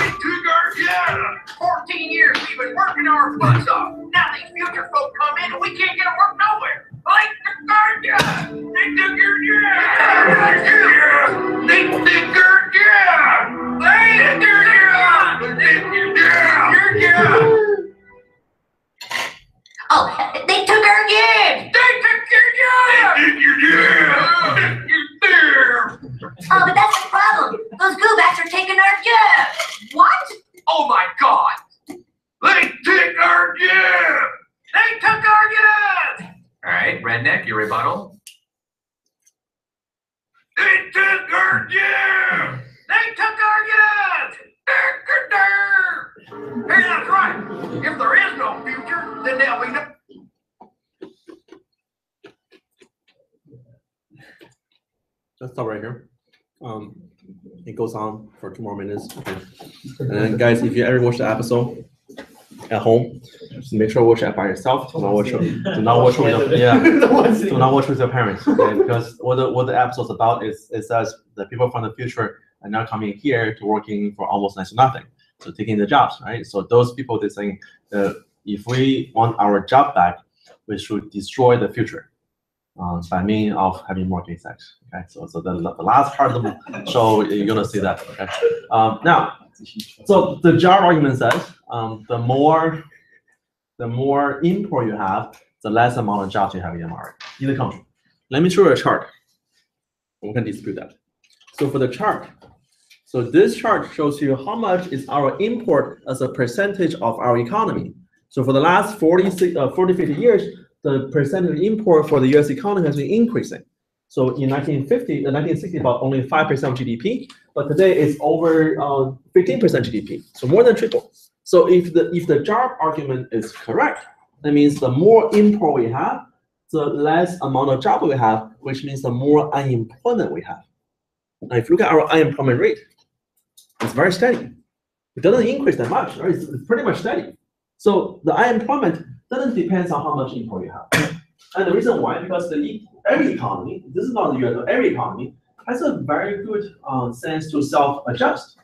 They took our data. 14 years we've been working our butts off. Now these future folk come in and we can't get to work nowhere. They took our data. They took your data. They took our data. They took your data. They took your data. Oh, they took our gigs! They took your data. They took your data. Oh, but that's the problem. Those goobacks are taking our jobs. What? Oh my God! They took our gift! They took our gift! All right, redneck, your rebuttal. They took our gift! They took our gift! Hey, that's right. If there is no future, then there'll be no. Let's stop right here. It goes on for 2 more minutes. Okay. And then, guys, if you ever watch the episode at home, just make sure to watch it by yourself. Do not watch it. Do not watch with do not watch with your parents. Okay? Because what the episode's about is it says the people from the future are now coming here to working for almost next to nothing, so taking the jobs, right? So those people, they're saying if we want our job back, we should destroy the future. By means of having more gay sex. Okay, so the last part of the show, you're gonna see that. Okay, now, so the job argument says the more import you have, the less amount of jobs you have in the country. Let me show you a chart. We can dispute that. So for the chart, so this chart shows you how much is our import as a percentage of our economy. So for the last 40, 50 years, the percentage import for the US economy has been increasing. So in 1960, about only 5% of GDP, but today it's over 15% GDP, so more than triple. So if the job argument is correct, that means the more import we have, the less amount of job we have, which means the more unemployment we have. Now, if you look at our unemployment rate, it's very steady. It doesn't increase that much, right? It's pretty much steady. So the unemployment doesn't depend on how much import you have. And the reason why, because every economy, this is not the US, every economy has a very good sense to self-adjust.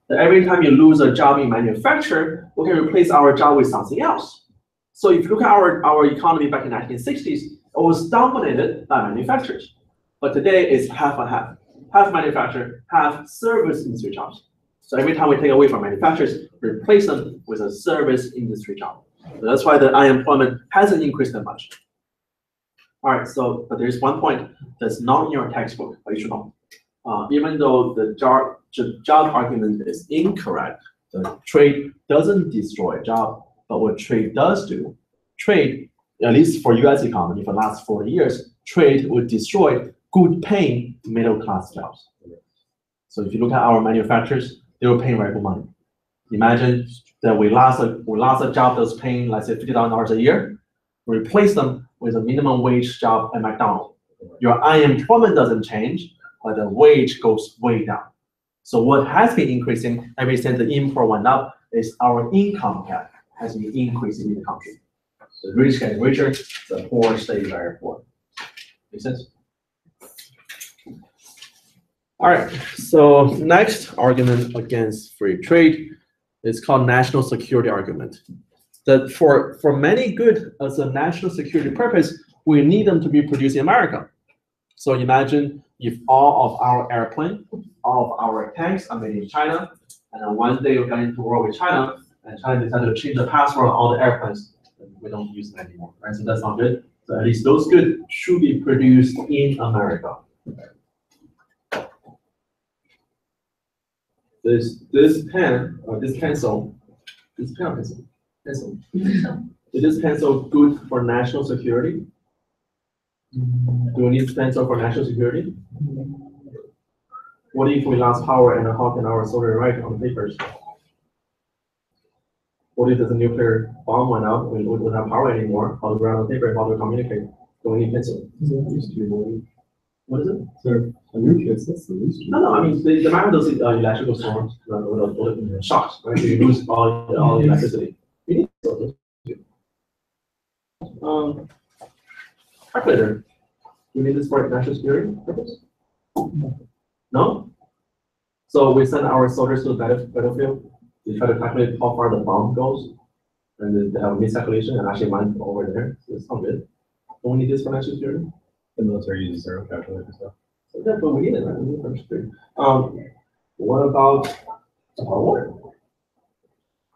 That every time you lose a job in manufacture, we can replace our job with something else. So if you look at our economy back in the 1960s, it was dominated by manufacturers. But today it's half and half. Half manufacturer, half service industry jobs. So every time we take away from manufacturers, we replace them with a service industry job. So that's why the unemployment hasn't increased that much. All right, so but there's one point that's not in your textbook, but you should know. Even though the job argument is incorrect, the trade doesn't destroy a job, but what trade does do, trade, at least for US economy for the last 40 years, trade would destroy good paying middle class jobs. So if you look at our manufacturers, they were paying very good money. Imagine that we lost a job that's paying, let's say, $50,000 a year, replace them with a minimum wage job at McDonald's. Your unemployment doesn't change, but the wage goes way down. So what has been increasing ever since the import went up is our income gap has been increasing in the country. The rich getting richer, the poor stay very poor. Make sense? All right, so next argument against free trade is called national security argument. That for many good as a national security purpose, we need them to be produced in America. So imagine if all of our airplane, all of our tanks are made in China, and then one day we get into war with China, and China decided to change the password on all the airplanes, and we don't use them anymore, right? So that's not good. So at least those goods should be produced in America. This pen or this pencil, is this pencil good for national security? Do we need pencil for national security? What if we lost power and how can our soldier write on the papers? What if there's a nuclear bomb went out, we wouldn't have power anymore? How to write on paper, how to communicate? Do we need pencil? What is it? So, a new case, that's the least. No, I mean, the amount of those electrical storms, shocks, right? So you lose all the electricity. You need those. Calculator. You need this for national security purpose? No? So we send our soldiers to the battlefield. We try to calculate how far the bomb goes. And then they have miscalculation and actually mine over there. So it's not good. Don't we need this for national security? The military uses their own calculator stuff. So that's what we need it, right? We need national security. What about water?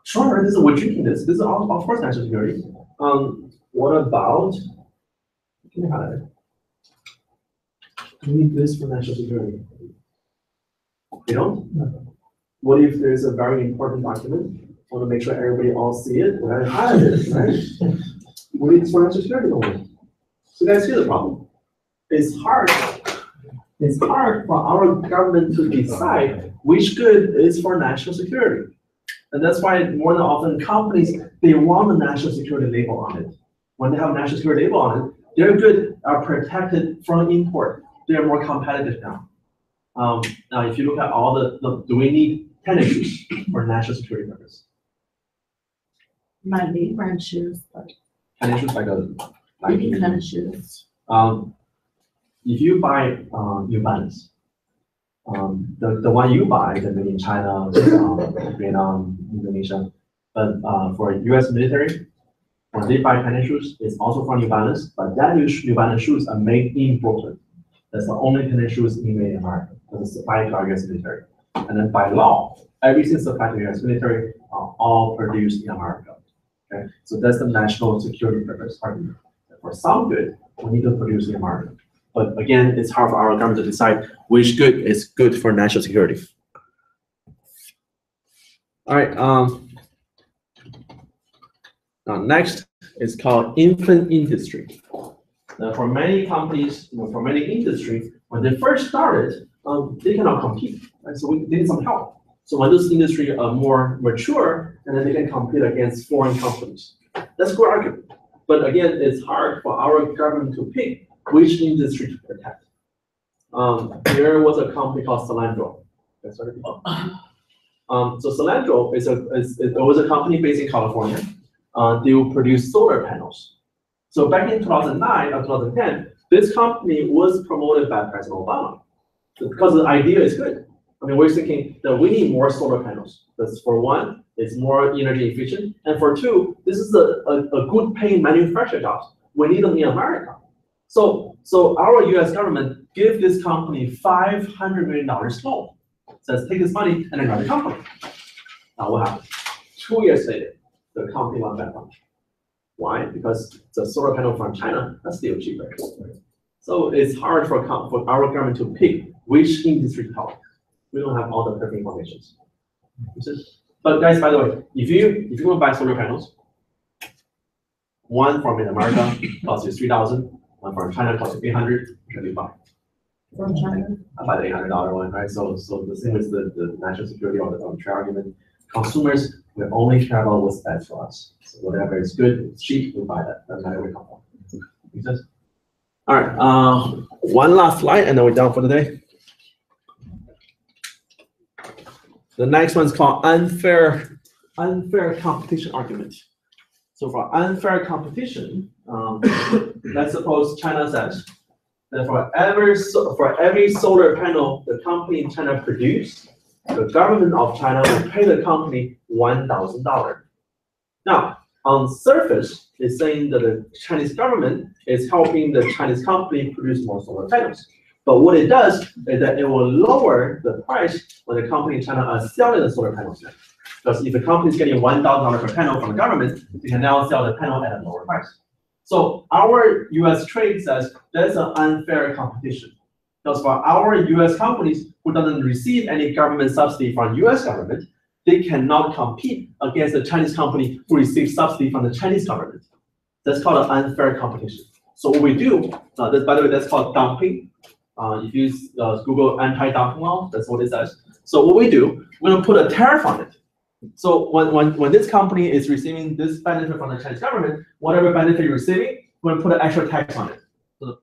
Sure, this is we're drinking this. This is of course national security. What about can you highlight it? We need this for national security. You don't? No. What if there's a very important document? Want to make sure everybody all see it? We're gonna highlight it, right? We need this for national security only. So you guys see the problem. It's hard for our government to decide which good is for national security. And that's why more than often companies, they want the national security label on it. When they have a national security label on it, their goods are protected from import. They are more competitive now. Now, if you look at all do we need tennis shoes for national security purpose? My big brand shoes, but Tennis shoes like a maybe tennis shoes. If you buy New Balance, the one you buy, they're made in China, Vietnam, Indonesia. But for US military, when they buy tennis shoes, it's also from New Balance, but that New Balance shoes are made in Brooklyn. That's the only tennis shoes made in America. That's supplied to our US military. And then by law, everything supplied to US military are all produced in America. Okay, so that's the national security purpose argument. For some good, we need to produce in America. But again, it's hard for our government to decide which good is good for national security. All right. Now next is called infant industry. Now for many companies, for many industries, when they first started, they cannot compete. Right? So they need some help. So when this industry are more mature, and then they can compete against foreign companies. That's a good argument. But again, it's hard for our government to pick which industry to protect. There was a company called Cilantro. So Cilantro it was a company based in California. They will produce solar panels. So back in 2009 or 2010, this company was promoted by President Obama because the idea is good. I mean, we're thinking that we need more solar panels. That's for one, it's more energy efficient. And for two, this is a good paying manufacturing jobs. We need them in America. So our US government give this company $500 million loan. Says take this money and then run the company. Now what happened? 2 years later, the company went bankrupt. Why? Because the solar panel from China, that's still cheaper. So it's hard for our government to pick which industry to help. We don't have all the perfect information. But guys, by the way, if you want to buy solar panels, one from in America costs you 3,000, one from China costs you 800. Which should you buy? From China. I buy the $800 one, right? So the same as the national security or the trade argument. Consumers will only care about what's best for us. So whatever is good, it's cheap, we buy that. Doesn't matter where we come from. Make sense? All right. One last slide, and then we're done for the day. The next one's called unfair competition argument. So for unfair competition, let's suppose China says that for every solar panel the company in China produce, the government of China will pay the company $1,000. Now, on surface, it's saying that the Chinese government is helping the Chinese company produce more solar panels. But what it does is that it will lower the price when the company in China are selling the solar panels. Because if the company is getting $1,000 per panel from the government, they can now sell the panel at a lower price. So our US trade says that's an unfair competition. Because for our US companies who doesn't receive any government subsidy from US government, they cannot compete against the Chinese company who receives subsidy from the Chinese government. That's called an unfair competition. So what we do, by the way, that's called dumping. If you Google anti-dumping law, that's what it says. So what we do, we're gonna put a tariff on it. So when this company is receiving this benefit from the Chinese government, whatever benefit you're receiving, we're gonna put an extra tax on it. So the